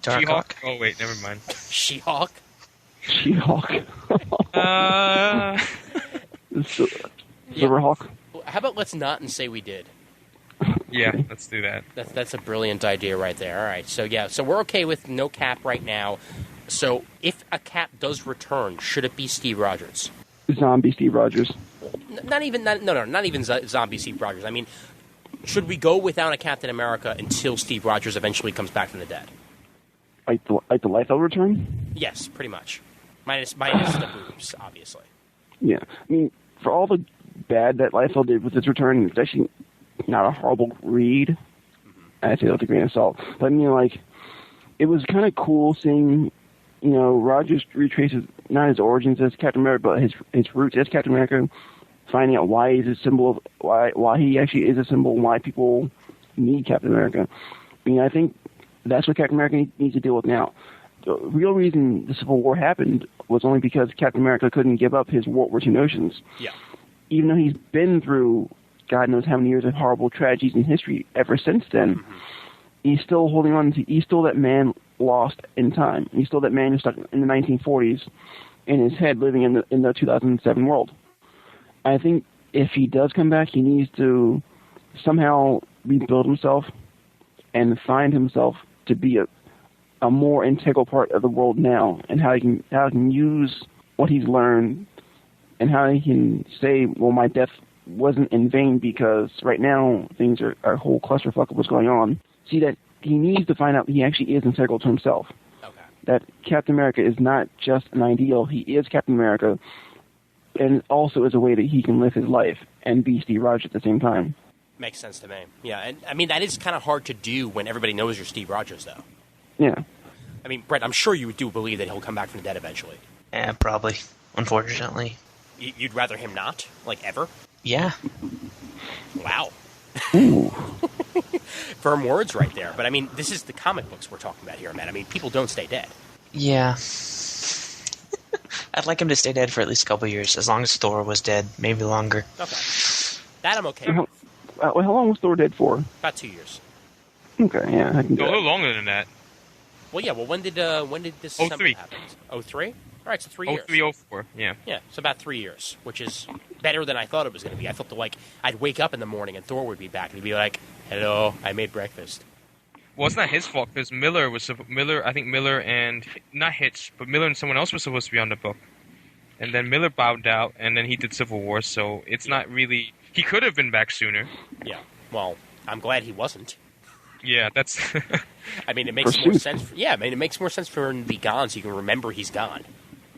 She-Hawk? Oh wait, never mind. She-Hawk? She-Hawk. Silverhawk. How about let's not and say we did? Yeah, let's do that. That's a brilliant idea right there. All right, so we're okay with no Cap right now. So if a Cap does return, should it be Steve Rogers? Zombie Steve Rogers. Not even zombie Steve Rogers. I mean, should we go without a Captain America until Steve Rogers eventually comes back from the dead? Like the Liefeld return? Yes, pretty much. Minus the boobs, obviously. Yeah. I mean, for all the bad that Liefeld did with his return, it's actually not a horrible read. I say that with a grain of salt. But I mean, like, it was kind of cool seeing, Rogers retraces not his origins as Captain America, but his roots as Captain America, finding out why he's a symbol of why he actually is a symbol and why people need Captain America. I mean, I think that's what Captain America needs to deal with now. The real reason the Civil War happened was only because Captain America couldn't give up his World War II notions. Yeah. Even though he's been through God knows how many years of horrible tragedies in history ever since then, he's still holding on to, he's still that man lost in time. He's still that man who's stuck in the 1940s in his head living in the 2007 world. I think if he does come back, he needs to somehow rebuild himself and find himself to be a more integral part of the world now, and how he can use what he's learned, and how he can say, well, my death wasn't in vain, because right now things are a whole clusterfuck of what's going on. See, that he needs to find out that he actually is integral to himself. Okay. That Captain America is not just an ideal. He is Captain America, and also is a way that he can live his life and be Steve Rogers at the same time. Makes sense to me. Yeah, and I mean, that is kind of hard to do when everybody knows you're Steve Rogers, though. Yeah. I mean, Brett, I'm sure you do believe that he'll come back from the dead eventually. Yeah, probably. Unfortunately. You'd rather him not? Like, ever? Yeah. Wow. Ooh. Firm words right there. But, I mean, this is the comic books we're talking about here, man. I mean, people don't stay dead. Yeah. I'd like him to stay dead for at least a couple years, as long as Thor was dead, maybe longer. Okay. That I'm okay with. How long was Thor dead for? About 2 years. Okay, yeah, I can do A that. little longer than that. Well, yeah, well, when did this assembly 03. happen? 03? All right, so 3 years. 03, 04, yeah. Yeah, it's about 3 years, which is better than I thought it was going to be. I thought I'd wake up in the morning and Thor would be back and he'd be like, "Hello, I made breakfast." Well, it's not his fault, because I think Miller and, not Hitch, but Miller and someone else was supposed to be on the book. And then Miller bowed out, and then he did Civil War, so it's not really, he could have been back sooner. Yeah. Well, I'm glad he wasn't. Yeah, that's, I mean, it makes more sense. It makes more sense for him to be gone so you can remember he's gone.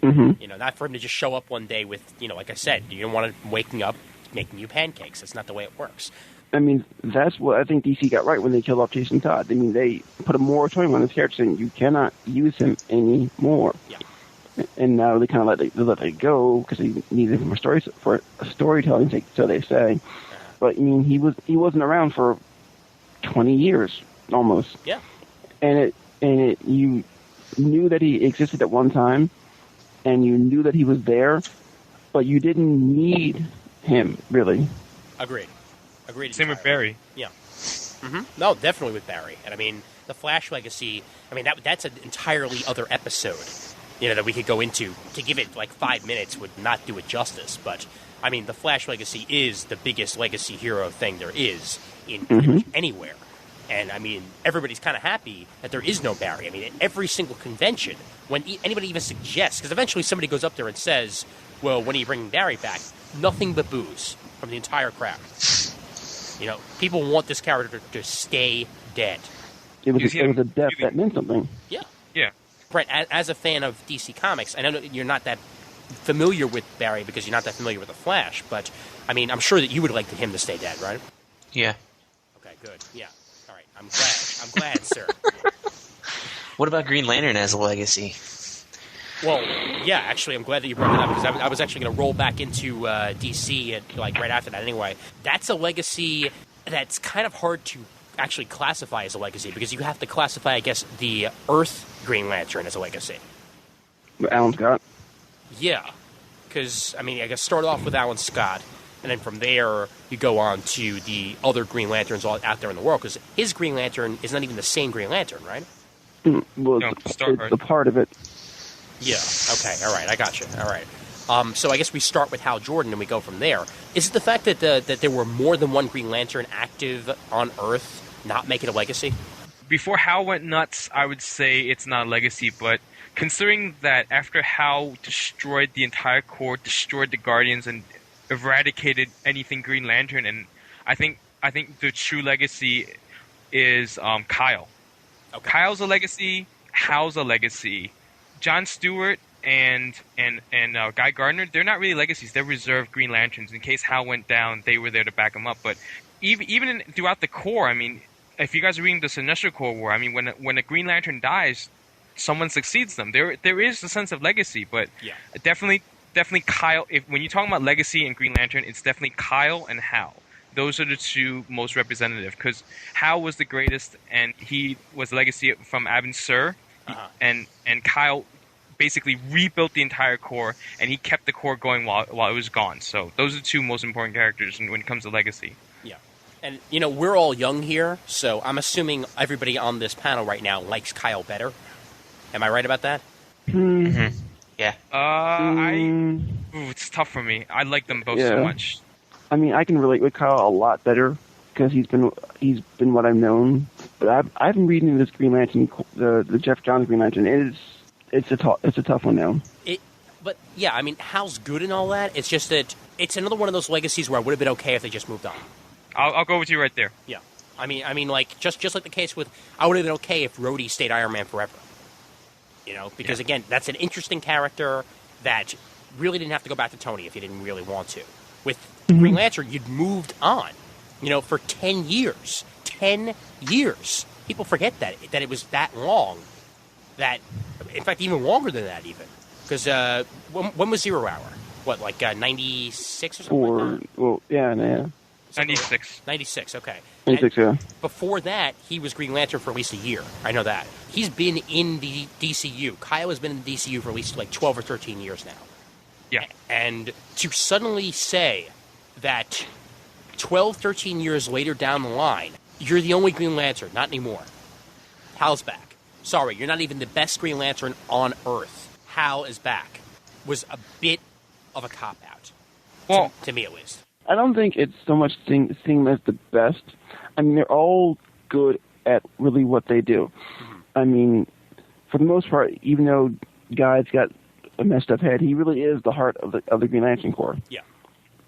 Mm-hmm. Not for him to just show up one day with, like I said, you don't want him waking up making you pancakes. That's not the way it works. I mean, that's what I think DC got right when they killed off Jason Todd. I mean, they put a moratorium on his character saying you cannot use him anymore. Yeah. And now they kind of let it go because they needed him for storytelling sake, so they say. But I mean, he wasn't around for 20 years almost. Yeah. And you knew that he existed at one time, and you knew that he was there, but you didn't need him really. Agreed. same with entirely. Barry. Yeah. Mm-hmm. No, definitely with Barry. And I mean, the Flash legacy, I mean, that's an entirely other episode, that we could go into. To give it like 5 minutes would not do it justice. But, I mean, the Flash legacy is the biggest legacy hero thing there is in pretty much anywhere. And, I mean, everybody's kind of happy that there is no Barry. I mean, at every single convention, when anybody even suggests, because eventually somebody goes up there and says, well, when are you bringing Barry back? Nothing but boos from the entire crowd. People want this character to stay dead. It was You see a death that meant something. Yeah. Yeah. Brett, as a fan of DC Comics, I know that you're not that familiar with Barry because you're not that familiar with the Flash, but, I mean, I'm sure that you would like him to stay dead, right? Yeah. Okay, good. Yeah. All right. I'm glad, sir. What about Green Lantern as a legacy? Well, yeah, actually, I'm glad that you brought that up because I was actually going to roll back into DC right after that anyway. That's a legacy that's kind of hard to actually classify as a legacy because you have to classify, I guess, the Earth Green Lantern as a legacy. Alan Scott. Yeah, because, I mean, I guess start off with Alan Scott, and then from there you go on to the other Green Lanterns all out there in the world because his Green Lantern is not even the same Green Lantern, right? Well, No, it's Starheart. the part of it. Yeah. Okay. All right. I got you. All right. So I guess we start with Hal Jordan and we go from there. Is it the fact that that there were more than one Green Lantern active on Earth not make it a legacy? Before Hal went nuts, I would say it's not a legacy, but considering that after Hal destroyed the entire Corps, destroyed the Guardians, and eradicated anything Green Lantern, and I think the true legacy is Kyle. Okay. Kyle's a legacy. Hal's a legacy. John Stewart and Guy Gardner, they're not really legacies. They're reserved Green Lanterns. In case Hal went down, they were there to back him up. But even throughout the Corps, I mean, if you guys are reading the Sinestro Corps War, I mean, when a Green Lantern dies, someone succeeds them. There is a sense of legacy, but Yeah. definitely Kyle. When you're talking about legacy and Green Lantern, it's definitely Kyle and Hal. Those are the two most representative, because Hal was the greatest, and he was a legacy from Abin Sur, and Kyle basically rebuilt the entire Corps, and he kept the Corps going while it was gone. So those are the two most important characters when it comes to legacy. Yeah. And, we're all young here, so I'm assuming everybody on this panel right now likes Kyle better. Am I right about that? Yeah. It's tough for me. I like them both Yeah. so much. I mean, I can relate with Kyle a lot better because he's been what I've known. But I've been reading this Green Lantern, the Jeff Johns Green Lantern. It's a tough one now. But yeah, I mean, Hal's good and all that. It's just that it's another one of those legacies where I would have been okay if they just moved on. I'll go with you right there. Yeah. I mean, like just like the case with, I would have been okay if Rhodey stayed Iron Man forever. Because again, that's an interesting character that really didn't have to go back to Tony if you didn't really want to. With Green Lantern, you'd moved on, for 10 years. 10 years. People forget that it was that long. That, in fact, even longer than that, even. Because when was Zero Hour? What, like 96 or something like that? Well, yeah. 96. 96, okay. 96, yeah. Before that, he was Green Lantern for at least a year. I know that. He's been in the DCU. Kyle has been in the DCU for at least like 12 or 13 years now. Yeah. And to suddenly say that 12, 13 years later down the line, you're the only Green Lantern, not anymore. Hal's back. Sorry, you're not even the best Green Lantern on Earth. Hal is back. Was a bit of a cop-out. Well, to me at least. I don't think it's so much seeing them as the best. I mean, they're all good at really what they do. I mean, for the most part, even though Guy's got a messed up head, he really is the heart of the Green Lantern Corps. Yeah.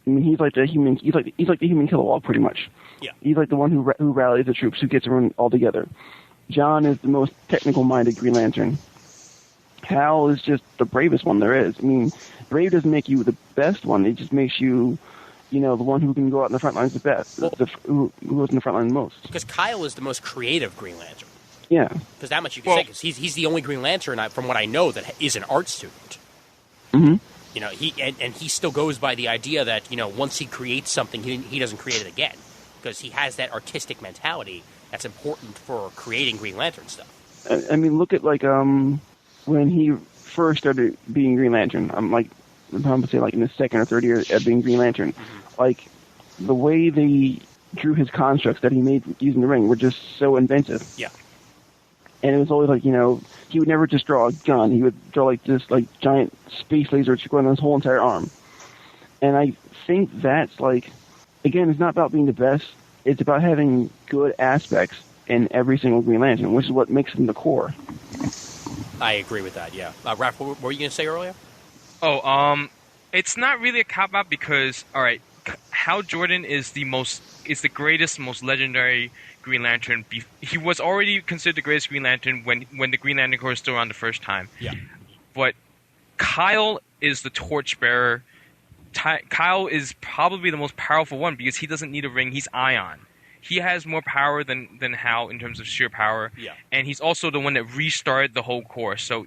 I mean, he's like the human Kilowog, pretty much. Yeah. He's like the one who rallies the troops, who gets everyone all together. John is the most technical-minded Green Lantern. Hal is just the bravest one there is. I mean, brave doesn't make you the best one. It just makes you, the one who can go out in the front lines the best, who goes in the front line the most. Because Kyle is the most creative Green Lantern. Yeah. Because that much you can say, because he's the only Green Lantern, from what I know, that is an art student. Mm-hmm. He still goes by the idea that, once he creates something, he doesn't create it again. Because he has that artistic mentality that's important for creating Green Lantern stuff. I mean, look at, when he first started being Green Lantern. I'm probably say, in the second or third year of being Green Lantern. Mm-hmm. The way they drew his constructs that he made using the ring were just so inventive. Yeah. And it was always he would never just draw a gun. He would draw this giant space laser going on his whole entire arm. And I think that's again, it's not about being the best. It's about having good aspects in every single Green Lantern, which is what makes them the core. I agree with that, yeah. Raph, what were you going to say earlier? It's not really a cop-out because, all right, Hal Jordan is the greatest, most legendary Green Lantern. He was already considered the greatest Green Lantern when the Green Lantern Corps was still around the first time. Yeah. But Kyle is the torchbearer. Kyle is probably the most powerful one because he doesn't need a ring. He's Ion. He has more power than Hal in terms of sheer power. Yeah. And he's also the one that restarted the whole Corps. So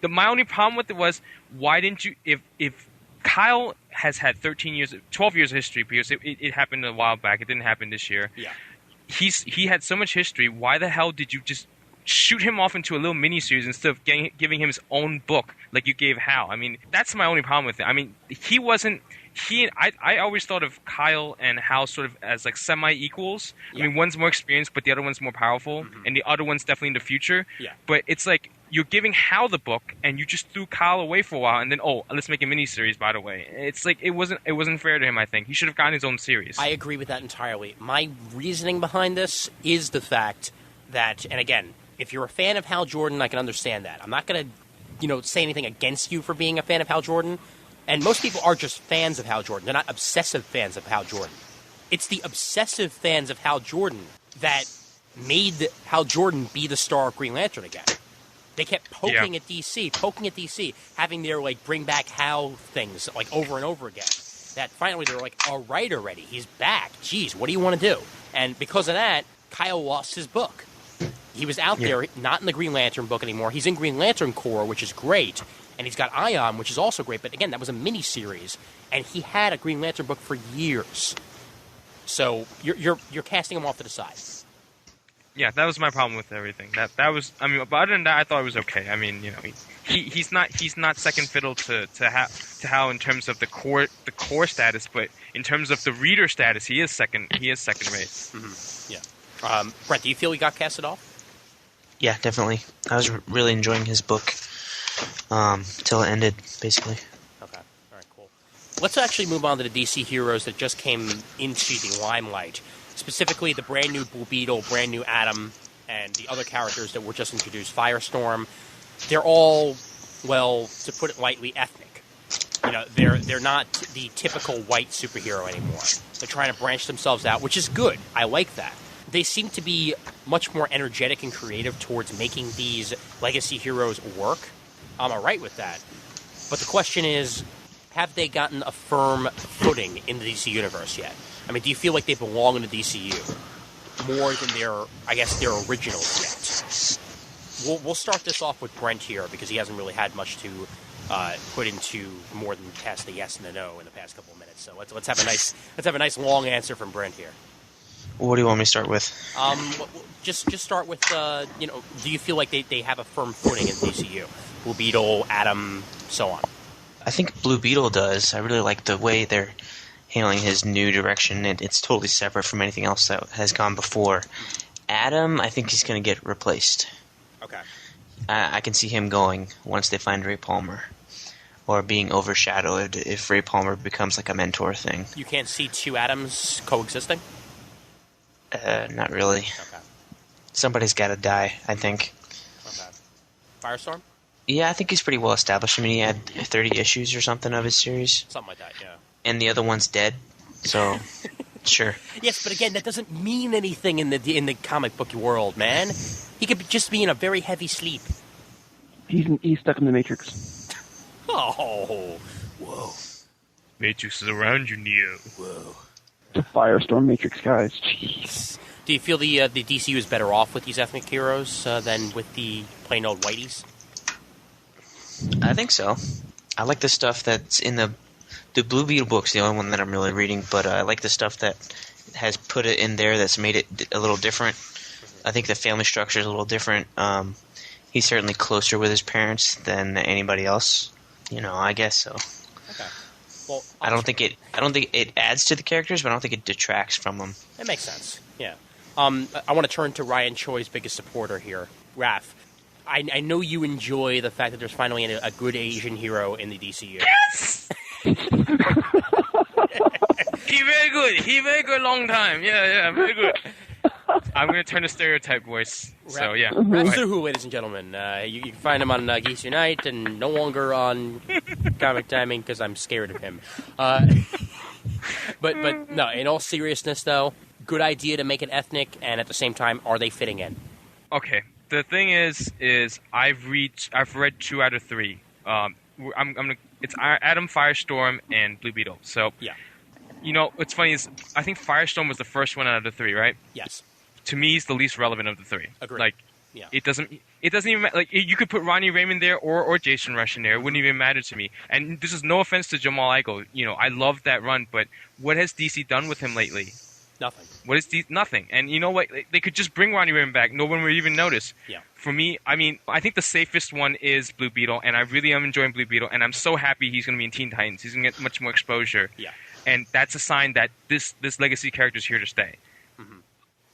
my only problem with it was, why didn't you, if Kyle has had 12 years of history, because it happened a while back. It didn't happen this year. Yeah. He had so much history. Why the hell did you just shoot him off into a little miniseries instead of giving him his own book like you gave Hal? I mean, that's my only problem with it. I mean, I always thought of Kyle and Hal sort of as semi-equals. Yeah. I mean, one's more experienced, but the other one's more powerful, and the other one's definitely in the future. Yeah. But it's you're giving Hal the book, and you just threw Kyle away for a while, and then let's make a miniseries. By the way, it's like it wasn't fair to him. I think he should have gotten his own series. I agree with that entirely. My reasoning behind this is the fact that, and again, if you're a fan of Hal Jordan, I can understand that. I'm not going to, say anything against you for being a fan of Hal Jordan. And most people are just fans of Hal Jordan. They're not obsessive fans of Hal Jordan. It's the obsessive fans of Hal Jordan that made Hal Jordan be the star of Green Lantern again. They kept poking at DC, having their bring back Hal things over and over again. That finally they're like, all right already, he's back. Jeez, what do you want to do? And because of that, Kyle lost his book. He was out there, not in the Green Lantern book anymore. He's in Green Lantern Corps, which is great, and he's got Ion, which is also great. But again, that was a mini-series, and he had a Green Lantern book for years. So you're casting him off to the side. Yeah, that was my problem with everything. That was, I mean, but other than that, I thought it was okay. I mean, he's not second fiddle to Hal in terms of the core status, but in terms of the reader status, he is second rate. Mm-hmm. Yeah. Brent, do you feel he got casted off? Yeah, definitely. I was really enjoying his book till it ended, basically. Okay. All right, cool. Let's actually move on to the DC heroes that just came into the limelight. Specifically, the brand new Blue Beetle, brand new Atom, and the other characters that were just introduced, Firestorm. They're all, well, to put it lightly, ethnic. They're not the typical white superhero anymore. They're trying to branch themselves out, which is good. I like that. They seem to be much more energetic and creative towards making these legacy heroes work. I'm all right with that. But the question is, have they gotten a firm footing in the DC universe yet? I mean, do you feel like they belong in the DCU more than their originals yet? We'll start this off with Brent here because he hasn't really had much to put into more than past the yes and the no in the past couple of minutes. So let's have a nice long answer from Brent here. What do you want me to start with? Just start with do you feel like they have a firm footing in DCU? Blue Beetle, Atom, so on. I think Blue Beetle does. I really like the way they're handling his new direction. It's totally separate from anything else that has gone before. Atom, I think he's going to get replaced. Okay. I can see him going once they find Ray Palmer, or being overshadowed if Ray Palmer becomes like a mentor thing. You can't see two Atoms coexisting? Not really. Okay. Somebody's got to die, I think. Okay. Firestorm? Yeah, I think he's pretty well established. I mean, he had 30 issues or something of his series. Something like that, yeah. And the other one's dead, so sure. Yes, but again, that doesn't mean anything in the comic book world, man. He could just be in a very heavy sleep. He's stuck in the Matrix. Oh, whoa. Matrix is around you, Neo. Whoa. The Firestorm Matrix guys. Jeez. Do you feel the DCU is better off with these ethnic heroes than with the plain old whiteys? I think so. I like the stuff that's in the Blue Beetle book's the only one that I'm really reading, but I like the stuff that has put it in there that's made it a little different. I think the family structure is a little different. He's certainly closer with his parents than anybody else. I guess so. Okay. Well, I don't think it adds to the characters, but I don't think it detracts from them. It makes sense. Yeah. I want to turn to Ryan Choi's biggest supporter here, Raph. I know you enjoy the fact that there's finally a good Asian hero in the DCU. Yes. He very good long time. Yeah, very good. I'm going to turn the stereotype voice. So, yeah. Raph Suhu, ladies and gentlemen. You can find him on Geeks Unite and no longer on Comic Timing because I'm scared of him. But no, in all seriousness, though, good idea to make it ethnic, and at the same time, are they fitting in? Okay. The thing is I've read 2 out of 3. It's Atom, Firestorm, and Blue Beetle. So, yeah. What's funny is I think Firestorm was the first one out of the 3, right? Yes. To me, he's the least relevant of the 3. Agreed. Yeah. It doesn't even matter. You could put Ronnie Raymond there or Jason Rush in there. It wouldn't even matter to me. And this is no offense to Jamal Igo. I love that run, but what has DC done with him lately? Nothing. What is nothing? And you know what? They could just bring Ronnie Raymond back. No one would even notice. Yeah. For me, I mean, I think the safest one is Blue Beetle, and I really am enjoying Blue Beetle, and I'm so happy he's going to be in Teen Titans. He's going to get much more exposure. Yeah. And that's a sign that this legacy character is here to stay. Mm-hmm.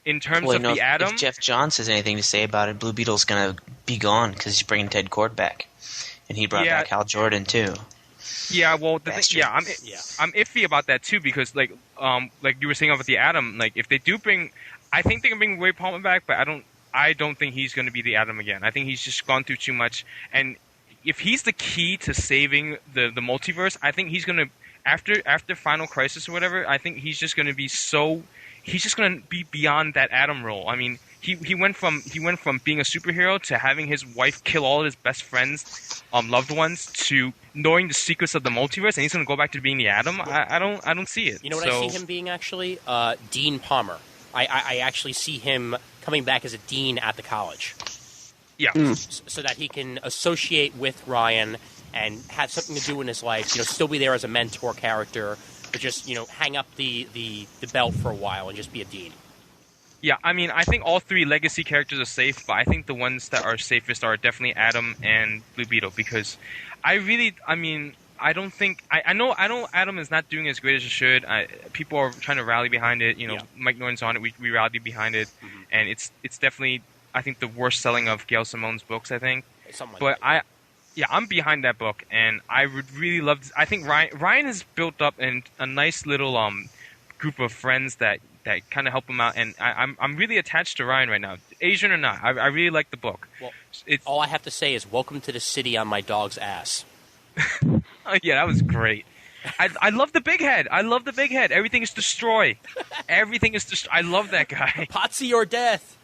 in terms Well, of the Atom, if Jeff Johns has anything to say about it, Blue Beetle's going to be gone because he's bringing Ted Kord back, and he brought back Hal Jordan too. yeah, well, I'm Yeah. I'm iffy about that too because like you were saying about the Atom, like if they do bring, I think they can bring Ray Palmer back, but I don't think he's going to be the Atom again. I think he's just gone through too much, and if he's the key to saving the multiverse, I think he's going to after Final Crisis or whatever. I think he's just going to be he's just going to be beyond that Atom role. I mean, he went from being a superhero to having his wife kill all of his best friends, loved ones, to knowing the secrets of the multiverse, and he's going to go back to being the Atom. I don't see it. You know what I see him being actually? Dean Palmer. I actually see him coming back as a dean at the college. Yeah. So that he can associate with Ryan and have something to do in his life. Still be there as a mentor character, but just hang up the belt for a while and just be a dean. Yeah, I mean, I think all three legacy characters are safe, but I think the ones that are safest are definitely Atom and Blue Beetle because I know Atom is not doing as great as it should. People are trying to rally behind it. Mike Norton's on it. We rallied behind it, and it's definitely I think the worst selling of Gail Simone's books. I think, I'm behind that book, and I would really love. I think Ryan has built up a nice little group of friends that kind of help him out, and I'm really attached to Ryan right now, Asian or not. I really like the book. Well, all I have to say is welcome to the city on my dog's ass. Yeah, that was great. I love the big head. Everything is destroy. I love that guy. Potsy or death.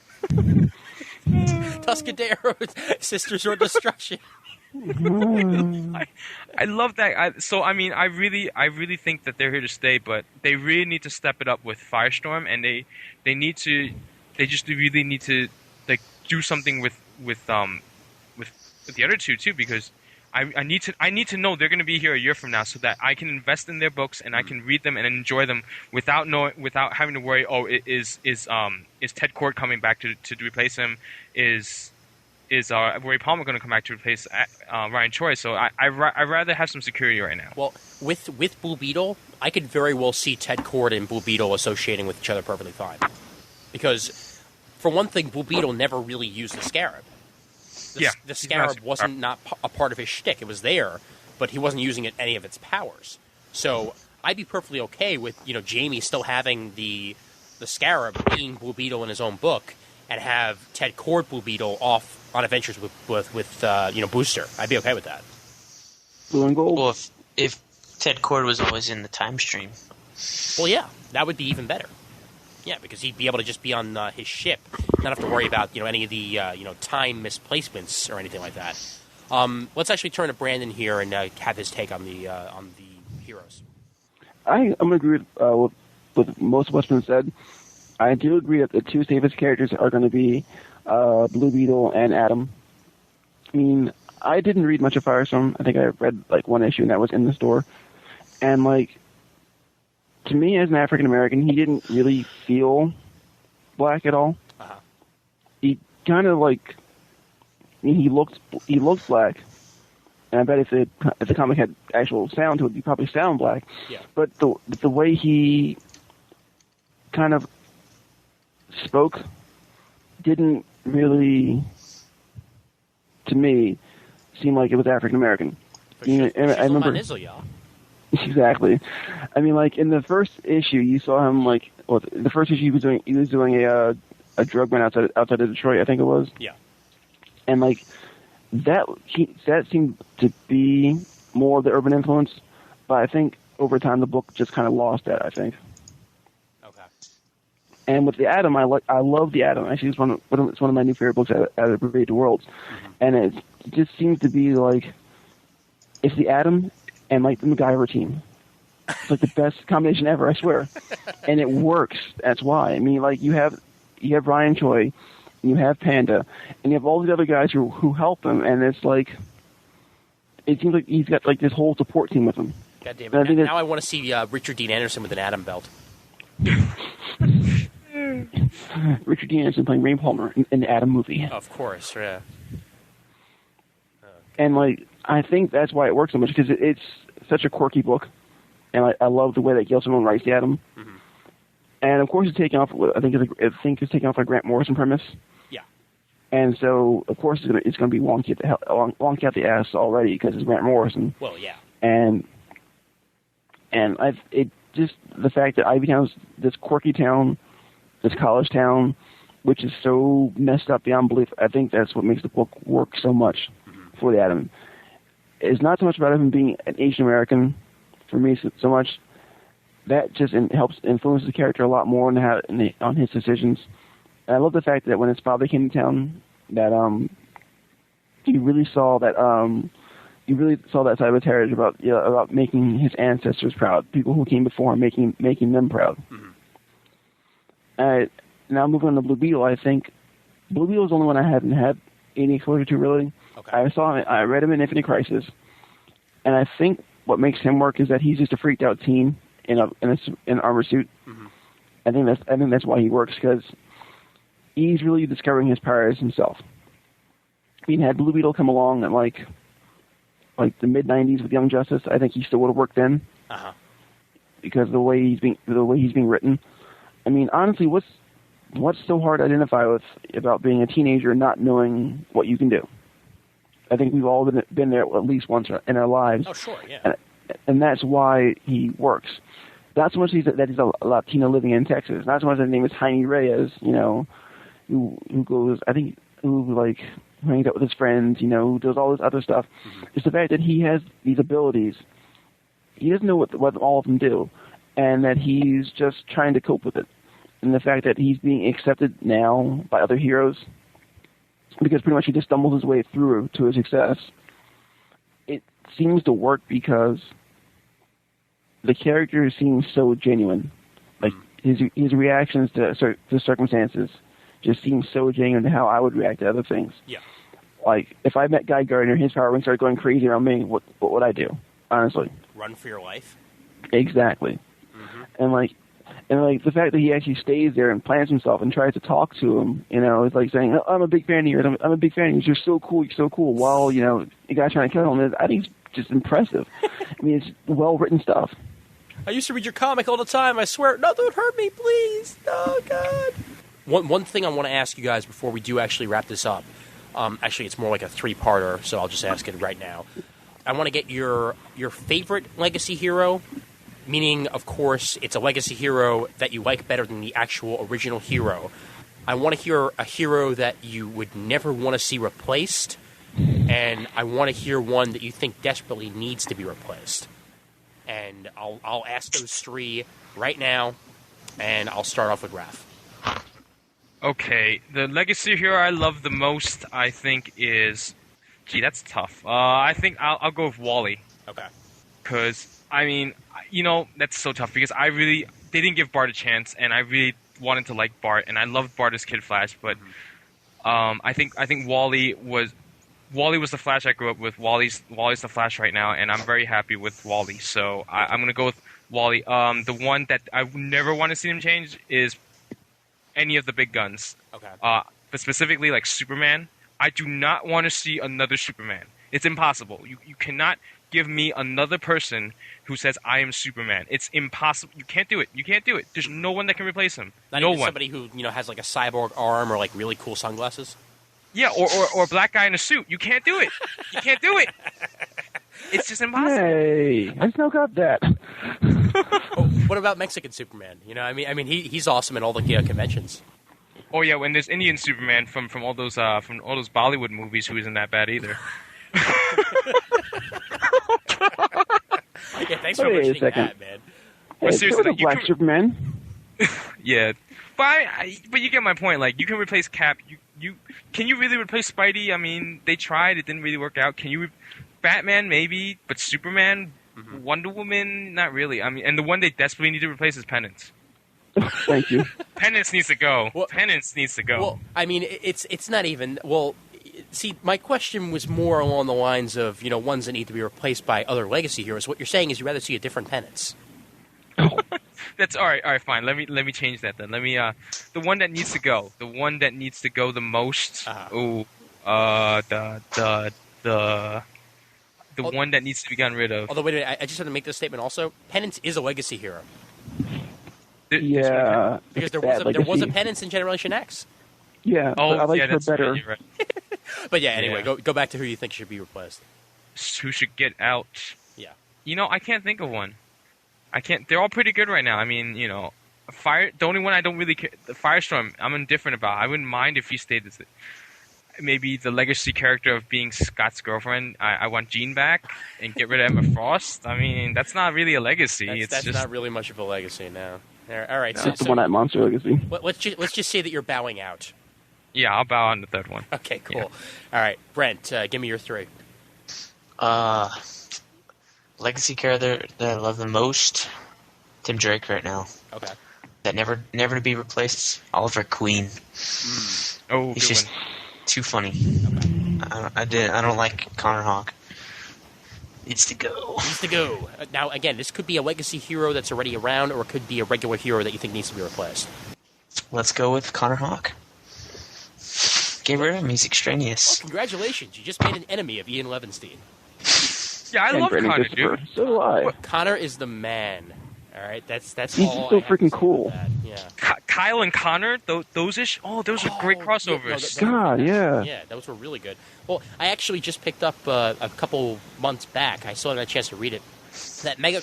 Tuscaderos, Sisters or Destruction. I love that. So I mean, I really think that they're here to stay, but they really need to step it up with Firestorm, and they just really need to like do something with the other two too, because I need to know they're going to be here a year from now, so that I can invest in their books and I can read them and enjoy them without having to worry. Oh, is Ted Kord coming back to replace him? Is Ray Palmer going to come back to replace Ryan Choi? So I'd rather have some security right now. Well, with Blue Beetle, I could very well see Ted Kord and Blue Beetle associating with each other perfectly fine, because for one thing, Blue Beetle never really used the Scarab. The Scarab wasn't not a part of his shtick. It was there, but he wasn't using it any of its powers. So I'd be perfectly okay with Jamie still having the Scarab being Blue Beetle in his own book, and have Ted Kord Blue Beetle off on adventures with Booster. I'd be okay with that. Blue and Gold. Well, if Ted Kord was always in the time stream. Well, yeah, that would be even better. Yeah, because he'd be able to just be on his ship, not have to worry about any of the time misplacements or anything like that. Let's actually turn to Brandon here and have his take on the heroes. I'm going to agree with most of what's been said. I do agree that the two safest characters are going to be Blue Beetle and Atom. I mean, I didn't read much of Firestorm. I think I read like one issue, and that was in the store. And like, to me, as an African American, he didn't really feel black at all. Uh-huh. He kind of like, I mean, he looked black, and I bet if the comic had actual sound to it, he'd probably sound black. Yeah. But the way he kind of spoke didn't really, to me, seem like it was African American. I remember. Exactly. I mean, like in the first issue, you saw him the first issue he was doing a drug run outside of Detroit, I think it was. Yeah. And like that seemed to be more of the urban influence, but I think over time the book just kind of lost that. I think. Okay. And with the Atom, I love the Atom. Actually, it's one of my new favorite books out of Brigade to Worlds, and it just seems to be like it's the Atom and like the MacGyver team. It's like the best combination ever, I swear. And it works. That's why. I mean, like you have Ryan Choi, and you have Panda, and you have all these other guys who help him, and it's like it seems like he's got like this whole support team with him. God damn it! Now I want to see Richard Dean Anderson with an Atom belt. Richard Dean Anderson playing Ray Palmer in the Atom movie. Of course, yeah. And like I think that's why it works so much, because it's such a quirky book, and I love the way that Gail Simone writes the Atom. Mm-hmm. And of course, it's taking off. I think it's taking off a Grant Morrison premise. Yeah. And so, of course, it's going to be wonky out the ass already because it's Grant Morrison. Well, yeah. And just the fact that Ivy Town's this quirky town, this college town, which is so messed up beyond belief. I think that's what makes the book work so much for the Atom. It's not so much about him being an Asian American for me so much. That just helps influence the character a lot more on his decisions. And I love the fact that when his father came to town, that he really saw that side of his heritage about making his ancestors proud, people who came before him, making them proud. Mm-hmm. Now moving on to Blue Beetle, I think Blue Beetle is the only one I haven't had any exposure to really. Okay. I read him in Infinite Crisis, and I think what makes him work is that he's just a freaked out teen in an armor suit. Mm-hmm. I think that's why he works, because he's really discovering his powers himself. I mean, had Blue Beetle come along in like the mid '90s with Young Justice, I think he still would have worked then. Uh-huh. Because of the way he's being written. I mean, honestly, what's so hard to identify with about being a teenager and not knowing what you can do? I think we've all been there at least once in our lives. Oh, sure, yeah. And that's why he works. Not so much that he's a Latino living in Texas. Not so much that his name is Jaime Reyes, who hangs out with his friends, who does all this other stuff. Mm-hmm. It's the fact that he has these abilities. He doesn't know what all of them do, and that he's just trying to cope with it. And the fact that he's being accepted now by other heroes, because pretty much he just stumbles his way through to his success, it seems to work because the character seems so genuine. Like, his reactions to circumstances just seem so genuine to how I would react to other things. Yeah. Like, if I met Guy Gardner, his power wings started going crazy around me, what would I do? Honestly. Run for your life? Exactly. Mm-hmm. And the fact that he actually stays there and plants himself and tries to talk to him, it's like saying, oh, I'm a big fan of yours. I'm a big fan of yours. You're so cool. You're so cool. While, the guy's trying to kill him. I think it's just impressive. I mean, it's well-written stuff. I used to read your comic all the time. I swear. No, don't hurt me, please. Oh, God. One thing I want to ask you guys before we do actually wrap this up. Actually, it's more like a three-parter, so I'll just ask it right now. I want to get your favorite legacy hero, meaning, of course, it's a legacy hero that you like better than the actual original hero. I want to hear a hero that you would never want to see replaced, and I want to hear one that you think desperately needs to be replaced. And I'll ask those three right now, and I'll start off with Raph. Okay, the legacy hero I love the most, I think, is... Gee, that's tough. I think I'll go with Wally. Okay. Because, I mean, that's so tough, because they didn't give Bart a chance, and I really wanted to like Bart, and I loved Bart as Kid Flash, but I think Wally was the Flash I grew up with. Wally's the Flash right now, and I'm very happy with Wally, so I'm going to go with Wally. The one that I never want to see him change is any of the big guns. Okay. But specifically, like Superman, I do not want to see another Superman. It's impossible. You cannot give me another person who says, I am Superman. It's impossible. You can't do it. There's no one that can replace him. Not even somebody who, has like a cyborg arm or like really cool sunglasses? Yeah, or a black guy in a suit. You can't do it. It's just impossible. Hey, I still got that. Oh, what about Mexican Superman? He's awesome in all the conventions. Oh yeah, when there's Indian Superman from all those Bollywood movies, who isn't that bad either. Yeah, thanks for mentioning that, man. But seriously, Black Superman. Yeah, but you get my point. Like, you can replace Cap. Can you really replace Spidey? I mean, they tried. It didn't really work out. Can you? Batman maybe, but Superman, Wonder Woman, not really. I mean, and the one they desperately need to replace is Penance. Thank you. Penance needs to go. Penance needs to go. Well, I mean, it's not even. Well, see, my question was more along the lines of ones that need to be replaced by other legacy heroes. What you're saying is you'd rather see a different Penance. That's all right. All right, fine. Let me change that then. Let me the one that needs to go. The one that needs to go the most. The one that needs to be gotten rid of. Although, wait a minute, I just have to make this statement also. Penance is a legacy hero. Yeah. Because there Bad was a Legacy. penance in Generation X. Yeah, Oh, but I like yeah, her that's better. right, you're right. But yeah, anyway, Yeah. go back to who you think should be replaced. Who should get out? Yeah. I can't think of one. I can't. They're all pretty good right now. I mean, Fire. The only one I don't really care. The Firestorm. I'm indifferent about. I wouldn't mind if he stayed this. Maybe the legacy character of being Scott's girlfriend. I want Jean back and get rid of Emma Frost. I mean, that's not really a legacy. That's just not really much of a legacy now. All right, It's the one-eyed monster legacy. let's just say that you're bowing out. yeah. I'll bow on the third one. Okay, cool. Yeah. All right, Brent, give me your 3. Legacy character that I love the most, Tim Drake right now. Okay. That never to be replaced, Oliver Queen. Oh, He's good just one. too funny. I don't like Connor Hawk. Needs to go. Needs to go. Now, again, this could be a legacy hero that's already around, or it could be a regular hero that you think needs to be replaced. Let's go with Connor Hawk. Get rid of him. He's extraneous. Congratulations, you just made an enemy of Ian Levinstein. Yeah, I And love Brandon Connor, Christopher. dude. So do I. Connor is the man. All right, that's He's all. so I have to freaking say cool. about that. Yeah. Kyle and Connor, those are great Oh, crossovers. yeah, no, God, yeah. Yeah, those were really good. Well, I actually just picked up a couple months back. I still haven't had a chance to read it. That mega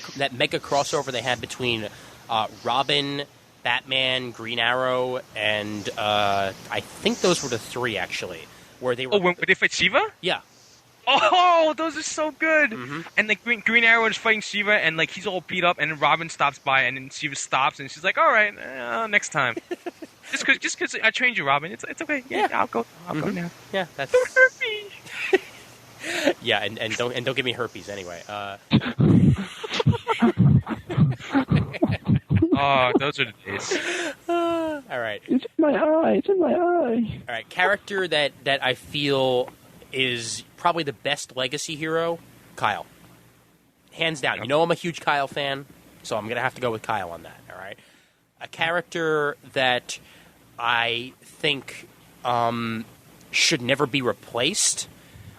crossover they had between Robin, Batman, Green Arrow, and I think those were the 3 actually, where they were. Oh, when they fight Shiva? Yeah. Oh, those are so good. Mm-hmm. And like Green Arrow is fighting Shiva, and like he's all beat up, and then Robin stops by, and then Shiva stops, and she's like, "All right, next time." just because I trained you, Robin, it's okay. Yeah, I'll go now. Yeah, that's Don't hurt me. yeah, and don't give me herpes anyway. Oh, those are the days. All right. It's in my eye. It's in my eye. All right, character that I feel is probably the best legacy hero, Kyle. Hands down. You know I'm a huge Kyle fan, so I'm going to have to go with Kyle on that, all right? A character that I think should never be replaced.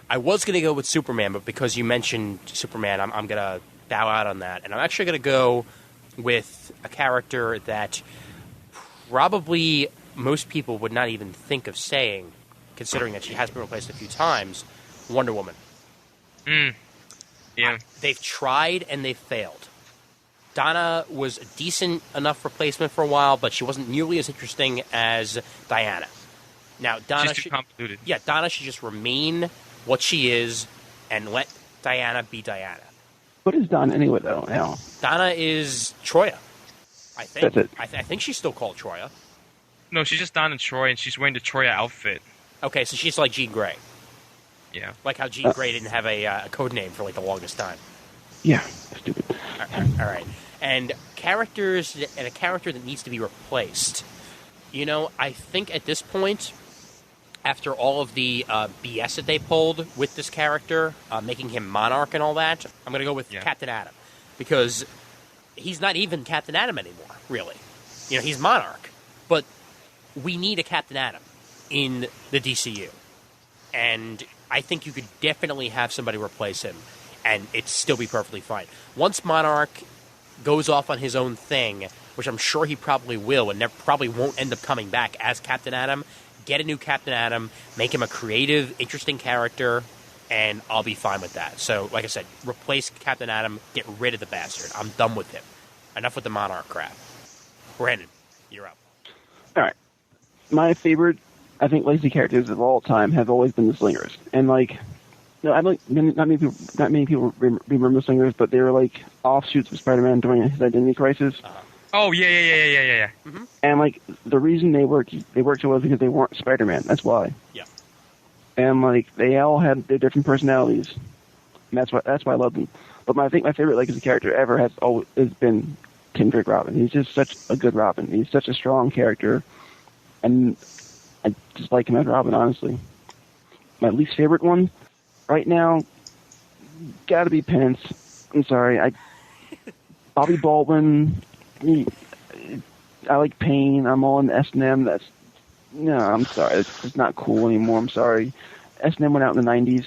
I was going to go with Superman, but because you mentioned Superman, I'm going to bow out on that. And I'm actually going to go with a character that probably most people would not even think of saying, considering that she has been replaced a few times, Wonder Woman. Yeah. They've tried and they've failed. Donna was a decent enough replacement for a while, but she wasn't nearly as interesting as Diana. Now, Donna She's too convoluted. Yeah, Donna should just remain what she is and let Diana be Diana. What is Don anyway, though, now? Donna is Troya, I think. That's it. I think she's still called Troya. No, she's just Don and Troy, and she's wearing the Troya outfit. Okay, so she's like Jean Grey. Yeah. Like how Jean Grey didn't have a code name for like the longest time. Yeah, stupid. All right. And a character that needs to be replaced. You know, I think at this point, after all of the BS that they pulled with this character, making him Monarch and all that, I'm going to go with Captain Atom. Because he's not even Captain Atom anymore, really. You know, he's Monarch. But we need a Captain Atom in the DCU. And I think you could definitely have somebody replace him, and it'd still be perfectly fine. Once Monarch goes off on his own thing, which I'm sure he probably will, and probably won't end up coming back as Captain Atom, get a new Captain Atom, make him a creative, interesting character, and I'll be fine with that. So, like I said, replace Captain Atom, get rid of the bastard. I'm done with him. Enough with the Monarch crap. Brandon, you're up. All right. My favorite, I think, legacy characters of all time have always been the Slingers. And, like, no, I don't, not many people remember the Slingers, but they were, like, offshoots of Spider-Man during his identity crisis. Oh, yeah. And, like, the reason they worked so well because they weren't Spider-Man. That's why. Yeah. And, like, they all had their different personalities. And that's why I love them. But I think my favorite legacy character ever has been Tim Drake Robin. He's just such a good Robin. He's such a strong character. And I just like him as Robin, honestly. My least favorite one right now, gotta be Penance. I'm sorry. Bobby Baldwin. I like Pain. I'm all in S&M. No, I'm sorry. It's just not cool anymore. I'm sorry. S&M went out in the 90s.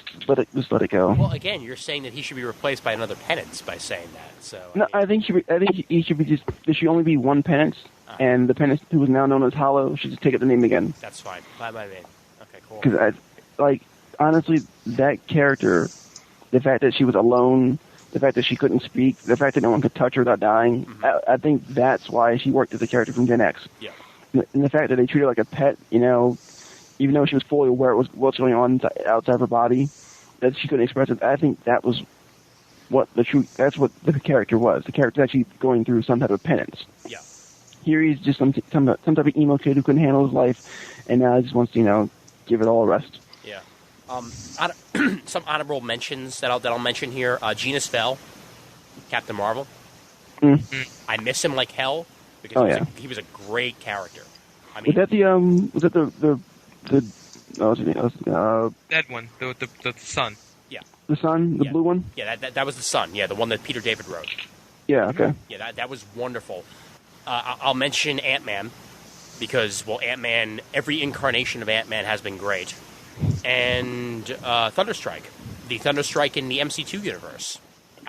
Just let it go. Well, again, you're saying that he should be replaced by another Penance by saying that. So No, I think he should be just. There should only be one Penance, and the Penance who is now known as Hollow should just take up the name again. that's fine. By my name. Okay, cool. Because honestly, that character, the fact that she was alone, the fact that she couldn't speak, the fact that no one could touch her without dying, I think that's why she worked as a character from Gen X. Yeah. And the fact that they treated her like a pet, even though she was fully aware of what's going on outside of her body, that she couldn't express it. I think that was that's what the character was. The character was actually going through some type of penance. Yeah. Here he's just some type of emo kid who couldn't handle his life, and now he just wants to, give it all a rest. Yeah. Some honorable mentions that I'll mention here. Genus Vell, Captain Marvel. I miss him like hell because he was a great character. I mean, Was that the what's his name? That one, the sun. The Sun, the blue one? Yeah, that was the Sun. Yeah, the one that Peter David wrote. Yeah, okay. Yeah, that was wonderful. I'll mention Ant-Man because, well, Ant-Man, every incarnation of Ant-Man has been great. And Thunderstrike. The Thunderstrike in the MC2 universe.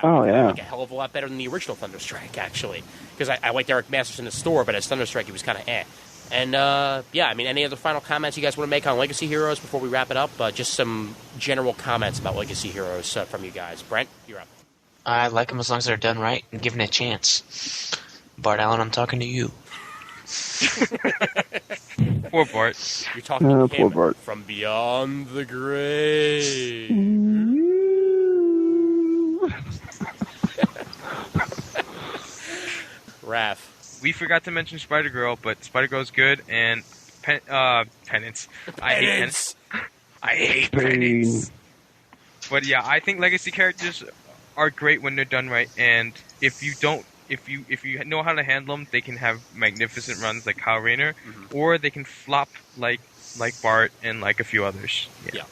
Oh, yeah. Like a hell of a lot better than the original Thunderstrike, actually. Because I liked Eric Masters in the store, but as Thunderstrike, he was kind of eh. And, any other final comments you guys want to make on Legacy Heroes before we wrap it up? Just some general comments about Legacy Heroes from you guys. Brent, you're up. I like them as long as they're done right and given a chance. Bart Allen, I'm talking to you. Poor Bart. You're talking to poor him Bart. from beyond the grave. Raph. We forgot to mention Spider-Girl, but Spider-Girl's good, and Penance. I hate Penance. I hate Penance. But yeah, I think Legacy characters are great when they're done right, and if you know how to handle them, they can have magnificent runs like Kyle Rayner, or they can flop like Bart and like a few others. Yeah.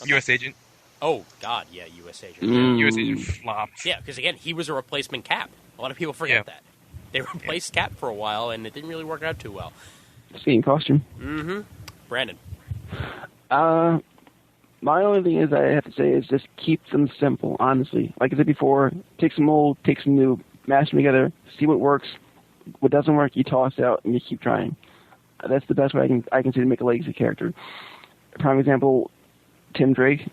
Okay. U.S. Agent. Oh, God, yeah, U.S. Agent. U.S. Agent flopped. Yeah, because, again, he was a replacement Cap. A lot of people forget that. They replaced Cap for a while, and it didn't really work out too well. Same costume. Mm-hmm. Brandon. My only thing is I have to say is just keep them simple, honestly. Like I said before, take some old, take some new, mash them together, see what works. What doesn't work, you toss out, and you keep trying. That's the best way I can see to make a legacy character. Prime example, Tim Drake.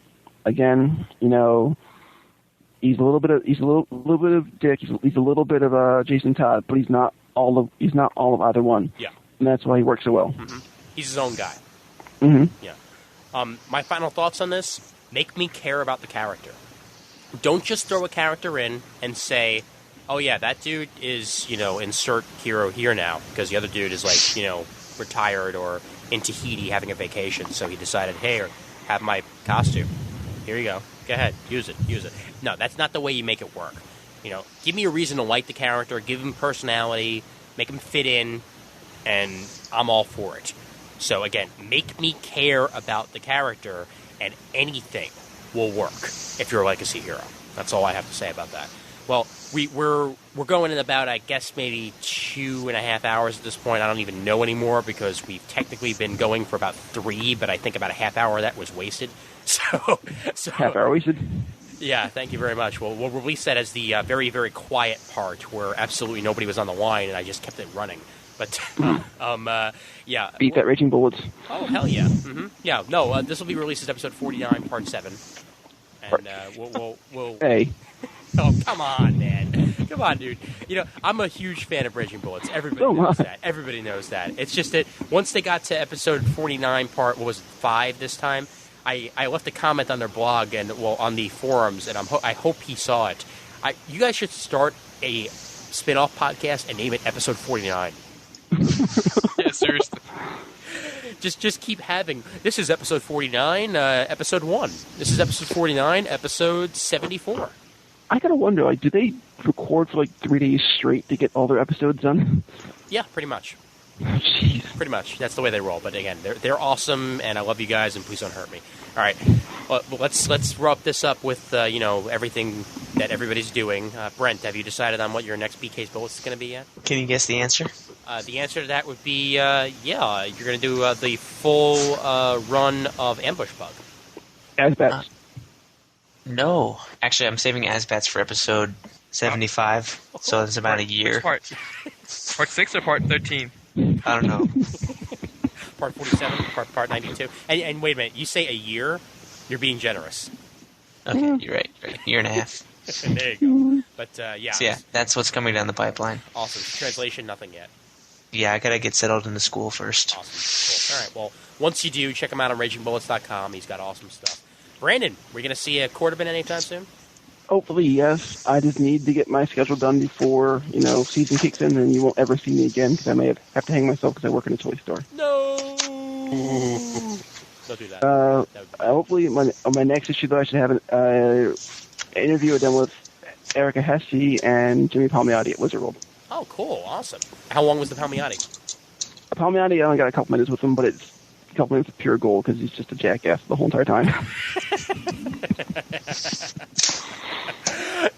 Again, he's a little bit of Dick. He's a little bit of Jason Todd, but he's not all of either one. Yeah. And that's why he works so well. Mm-hmm. He's his own guy. Mm-hmm. Yeah. My final thoughts on this: make me care about the character. Don't just throw a character in and say, "Oh yeah, that dude is insert hero here now," because the other dude is retired or in Tahiti having a vacation, so he decided, "Hey, have my costume. Here you go. Go ahead, use it." No, that's not the way you make it work. Give me a reason to like the character, give him personality, make him fit in, and I'm all for it. So again, make me care about the character, and anything will work if you're a legacy hero. That's all I have to say about that. Well, we're going in about, I guess, maybe 2.5 hours at this point. I don't even know anymore because we've technically been going for about 3, but I think about a half hour of that was wasted. So Half hour wasted. Yeah, thank you very much. We'll release that as the very, very quiet part where absolutely nobody was on the line and I just kept it running. But, yeah. Beat that Raging Bullets. Oh, hell yeah. Mm-hmm. Yeah, no, this will be released as episode 49, part 7. And we'll... Hey. Oh, come on, man. Come on, dude. I'm a huge fan of Raging Bullets. Everybody knows that. Everybody knows that. It's just that once they got to episode 49, part, 5 this time, I left a comment on their blog and, on the forums, and I hope he saw it. You guys should start a spin-off podcast and name it Episode 49. Yeah, seriously. Just keep having. This is episode 49, episode 1. This is episode 49, episode 74. I gotta wonder, do they record for 3 days straight to get all their episodes done? Yeah, pretty much. Jeez. Pretty much. That's the way they roll. But again, they're awesome, and I love you guys, and please don't hurt me. All right, well, let's wrap this up with everything that everybody's doing. Brent, have you decided on what your next BK's Bullets is going to be yet? Can you guess the answer? The answer to that would be, yeah, you're going to do the full run of Ambush Bug. Asbats. No. Actually, I'm saving Asbats for episode 75, so it's about a year. Part 6 or part 13? I don't know. Part 47, part 92. And wait a minute, you say a year? You're being generous. Okay, you're right. Year and a half. There you go. But, yeah. So yeah, that's what's coming down the pipeline. Awesome. Translation, nothing yet. Yeah, I gotta get settled into school first. Awesome. Cool. All right, well, once you do, check him out on RagingBullets.com. He's got awesome stuff. Brandon, we're going to see a Quarterbin anytime soon? Hopefully, yes. I just need to get my schedule done before, season kicks in, and you won't ever see me again because I may have to hang myself because I work in a toy store. No! Don't do that. Hopefully, on my next issue, though, I should have an interview done with Erica Hesse and Jimmy Palmiotti at Wizard World. Oh, cool. Awesome. How long was the Palmiotti? Palmiotti, I only got a couple minutes with him, but it's a couple minutes of pure gold because he's just a jackass the whole entire time.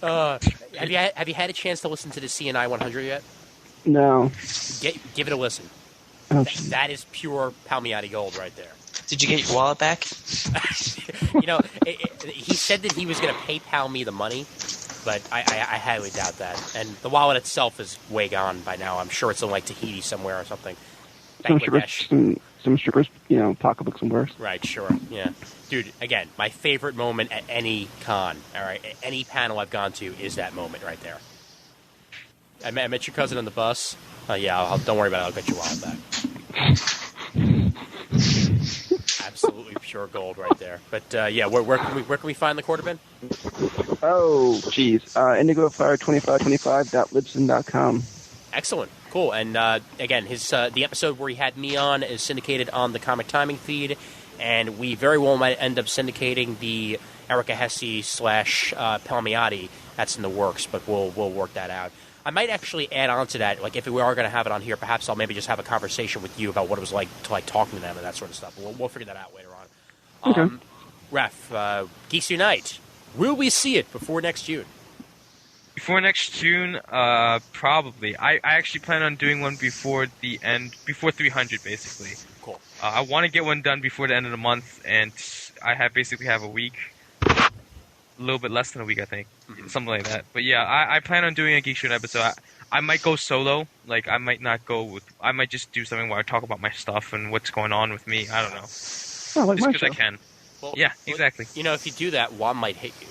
Have you had a chance to listen to the CNI 100 yet? No. Give it a listen. That is pure Palmiotti gold right there. Did you get your wallet back? He said that he was going to PayPal me the money, but I highly doubt that. And the wallet itself is way gone by now. I'm sure it's in like Tahiti somewhere or something. Some strippers, pocketbooks and worse. Right, sure, yeah. Dude, again, my favorite moment at any con, all right, any panel I've gone to is that moment right there. I met your cousin on the bus. Yeah, don't worry about it. I'll get your wallet back. Absolutely pure gold right there. But, yeah, where can we find the Quarterbin? Oh, geez. IndigoFire2525.libsyn.com. Excellent. Cool. And, again, the episode where he had me on is syndicated on the Comic Timing feed, and we very well might end up syndicating the Erica Hesse / Palmiotti. That's in the works, but we'll work that out. I might actually add on to that, like if we are going to have it on here, perhaps I'll maybe just have a conversation with you about what it was like to talking to them and that sort of stuff. We'll figure that out later on. Okay. Ref, Geeks Unite. Will we see it before next June? Before next June, probably. I actually plan on doing one before 300, basically. Cool. I want to get one done before the end of the month, and I basically have a week. A little bit less than a week, I think. Mm-hmm. Something like that. But yeah, I plan on doing a Geek Shoot episode. I might go solo. Like, I might not go with... I might just do something where I talk about my stuff and what's going on with me. I don't know. Like just because I can. Well, yeah, exactly. If you do that, Juan might hit you.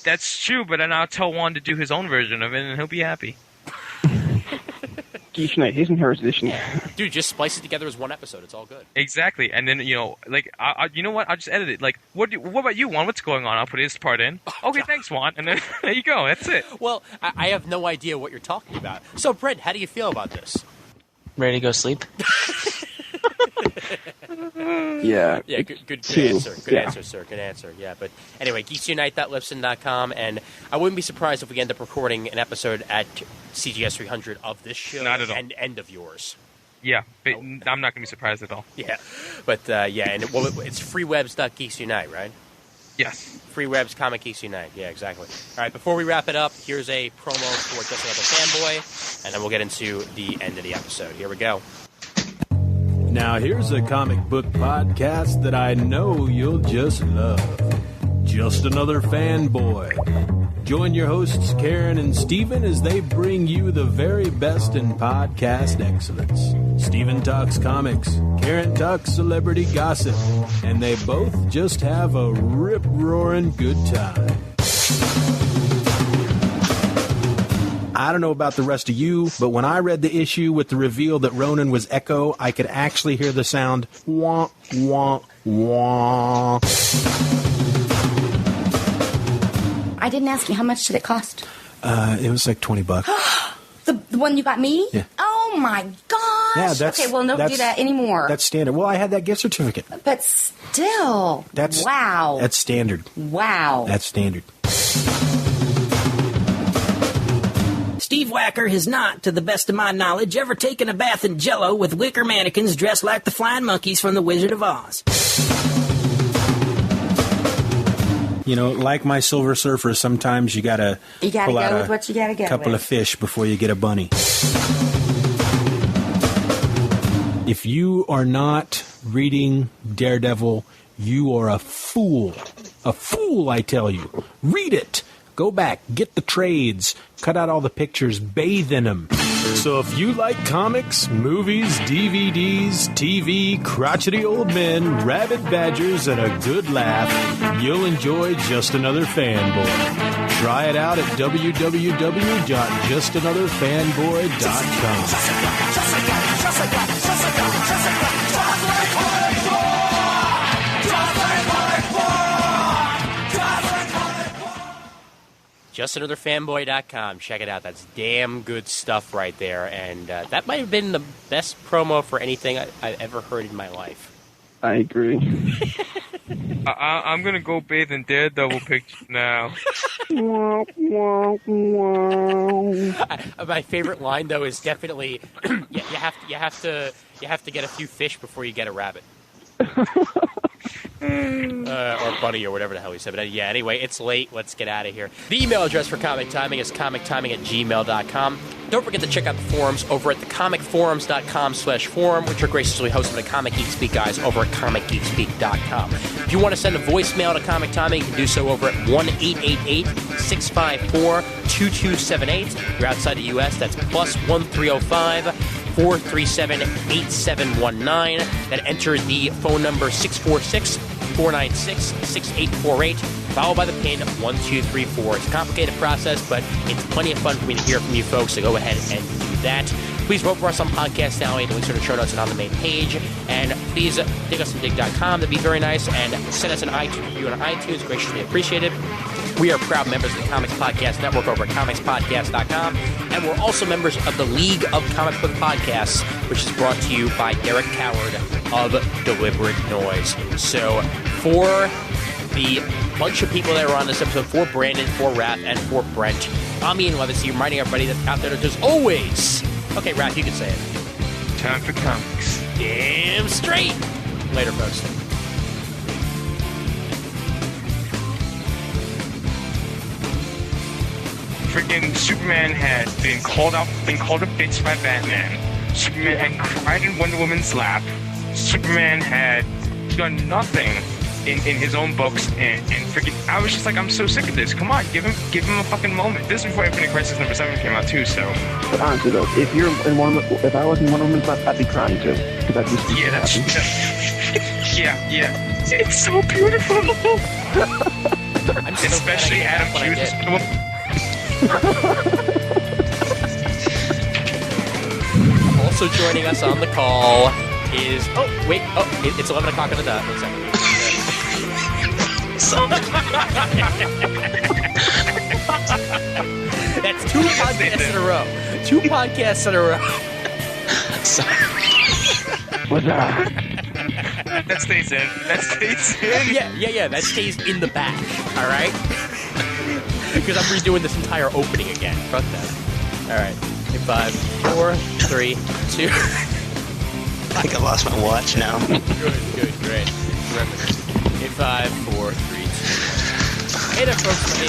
That's true, but then I'll tell Juan to do his own version of it, and he'll be happy. Geek Night, his and hers edition. Dude, just splice it together as one episode. It's all good. Exactly. And then, you know what? I'll just edit it. Like, what about you, Juan? What's going on? I'll put his part in. Okay, thanks, Juan. And then there you go. That's it. Well, I have no idea what you're talking about. So, Brent, how do you feel about this? Ready to go sleep? Yeah. Yeah, good answer. Good answer, sir. Good answer. Yeah, but anyway, geeksunite.libsyn.com, and I wouldn't be surprised if we end up recording an episode at CGS 300 of this show. Not at all. And end of yours. Yeah, but I'm not going to be surprised at all. Yeah, but yeah, and it's freewebs.geeksunite, right? Yes. Freewebs Comic Geeks Unite. Yeah, exactly. All right, before we wrap it up, here's a promo for Just Another Fanboy, and then we'll get into the end of the episode. Here we go. Now here's a comic book podcast that I know you'll just love. Just Another Fanboy. Join your hosts Karen and Steven as they bring you the very best in podcast excellence. Steven talks comics, Karen talks celebrity gossip, and they both just have a rip-roaring good time. I don't know about the rest of you, but when I read the issue with the reveal that Ronan was Echo, I could actually hear the sound wah, wah, wah. I didn't ask you, how much did it cost? It was like $20. The one you got me? Yeah. Oh my gosh! Yeah, that's okay. Well, don't do that anymore. That's standard. Well, I had that gift certificate. But still, wow. That's standard. Wow. That's standard. Steve Wacker has not, to the best of my knowledge, ever taken a bath in Jell-O with wicker mannequins dressed like the flying monkeys from The Wizard of Oz. You know, like my Silver Surfer, sometimes you gotta go pull out with what you gotta go couple with. of fish before you get a bunny. If you are not reading Daredevil, you are a fool. A fool, I tell you. Read it. Go back, get the trades, cut out all the pictures, bathe in them. So if you like comics, movies, DVDs, TV, crotchety old men, rabid badgers, and a good laugh, you'll enjoy Just Another Fanboy. Try it out at www.justanotherfanboy.com. JustAnotherFanboy.com. Check it out. That's damn good stuff right there. And that might have been the best promo for anything I've ever heard in my life. I agree. I'm going to go bathe in Daredevil pictures now. My favorite line, though, is definitely you have to get a few fish before you get a rabbit. Or bunny or whatever the hell he said. But yeah, anyway, it's late. Let's get out of here. The email address for Comic Timing is comictiming@gmail.com. Don't forget to check out the forums over at thecomicforums.com/forum, which are graciously hosted by Comic Geek Speak guys over at comicgeekspeak.com. If you want to send a voicemail to Comic Timing, you can do so over at 1-888-654-2278. If you're outside the U.S., that's +1-305-437-8719. That enter the phone number 646-496-6848, followed by the pin 1234. It's a complicated process, but it's plenty of fun for me to hear from you folks, so go ahead and do that. Please vote for us on Podcast Alley. The links are in the show notes and on the main page. And please dig us on dig.com. That'd be very nice. And send us an iTunes review on iTunes. Graciously appreciated. We are proud members of the Comics Podcast Network over at comicspodcast.com. And we're also members of the League of Comic Book Podcasts, which is brought to you by Derek Coward of Deliberate Noise. So for the bunch of people that are on this episode, for Brandon, for Raph, and for Brent, I'm Ian Levacy, reminding everybody that's out there that there's always... Okay, Raph, you can say it. Time for comics. Damn straight. Later, folks. Freaking Superman had been called a bitch by Batman. Superman had cried in Wonder Woman's lap. Superman had done nothing in his own books, and freaking, I was just like, I'm so sick of this. Come on, give him a fucking moment. This is before Infinite Crisis number 7 came out too, so. But honestly though, if I was in Wonder Woman's lap, I'd be crying too, because I'd just yeah, that's yeah. It's so beautiful. I'm so especially Adam Hughes. Also joining us on the call is it's 11 o'clock on the dot. 1 second. That's 2 podcasts in a row. 2 podcasts in a row. What's that? That stays in. Yeah. That stays in the back. All right. Because I'm redoing this entire opening again. Fuck that. All right. In 5, 4, 3, 2. I think I lost my watch now. Good, great. Remember. In 5, 4, 3, 2. Hey there, folks.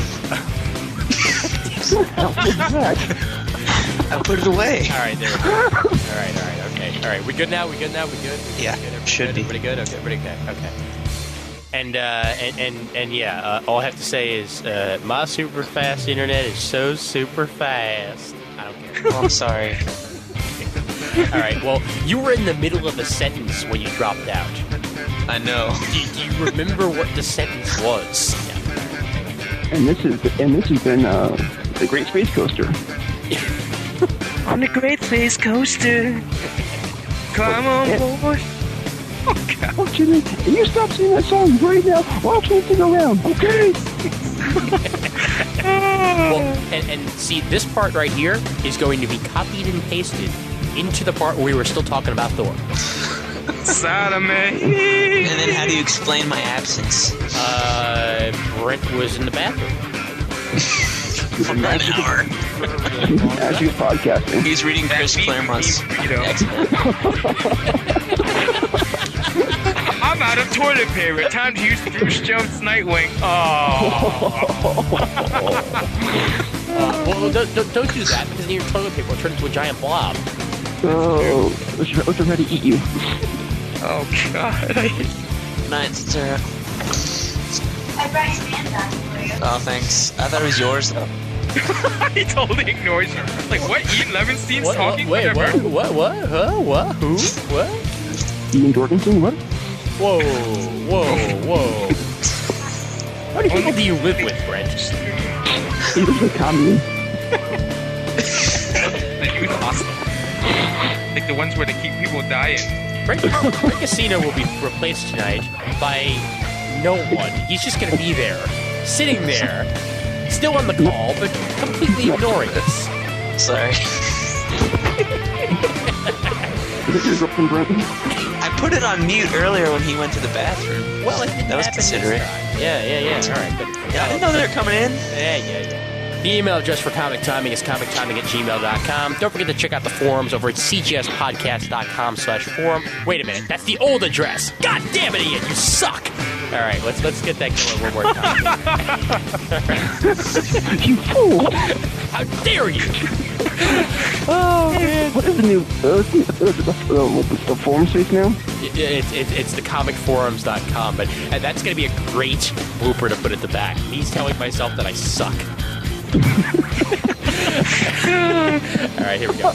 I put it away. All right, there we go. All right, okay. All right, we good now? We good? Yeah, should be. Pretty good? Okay. And yeah, all I have to say is my super fast internet is so super fast. I don't care. Oh, I'm sorry. All right, well, you were in the middle of a sentence when you dropped out. I know. Do you remember what the sentence was? And this has been the Great Space Coaster. On the Great Space Coaster. Come on, boy. Oh, Jimmy, you stop singing that song right now. I'll change it around, okay? Well, and see, this part right here is going to be copied and pasted into the part where we were still talking about Thor. Sodomy. And then how do you explain my absence? Brent was in the bathroom. For an hour. Actually, podcasting. He's reading Chris Claremont's X-Men. I'm out of toilet paper. Time to use Bruce Jones' Nightwing. Oh. Well, don't do that, because then your toilet paper will turn into a giant blob. Oh, let's ready to eat you. Oh God. Good night, Sarah. I brought your man back for you. Oh, thanks. I thought it was yours, though. He totally ignores her. Like, what? Ian Levinstein's What? talking? Wait, Whatever. what? Huh? What? Who? What? Ian Jorgensen, what? Whoa. How many people do you live with, Brent? He was a communist. The youth hostel. Like the ones where they keep people dying. Brent Casino will be replaced tonight by no one. He's just going to be there, sitting there, still on the call, but completely ignoring us. Sorry. Is it your girlfriend, Brent? I put it on mute earlier when he went to the bathroom. Well, it didn't That was happen this considerate. time. Yeah. All right, but Yeah, I didn't know they were coming in. Yeah. The email address for Comic Timing is comictiming@gmail.com. Don't forget to check out the forums over at cgspodcast.com/forum. Wait a minute, that's the old address. God damn it, Ian, you suck. All right, let's get that going one more time. You fool! How dare you? Oh man. What is the new the forum space now? It's the comicforums.com, but that's going to be a great blooper to put at the back. He's telling myself that I suck. All right, here we go.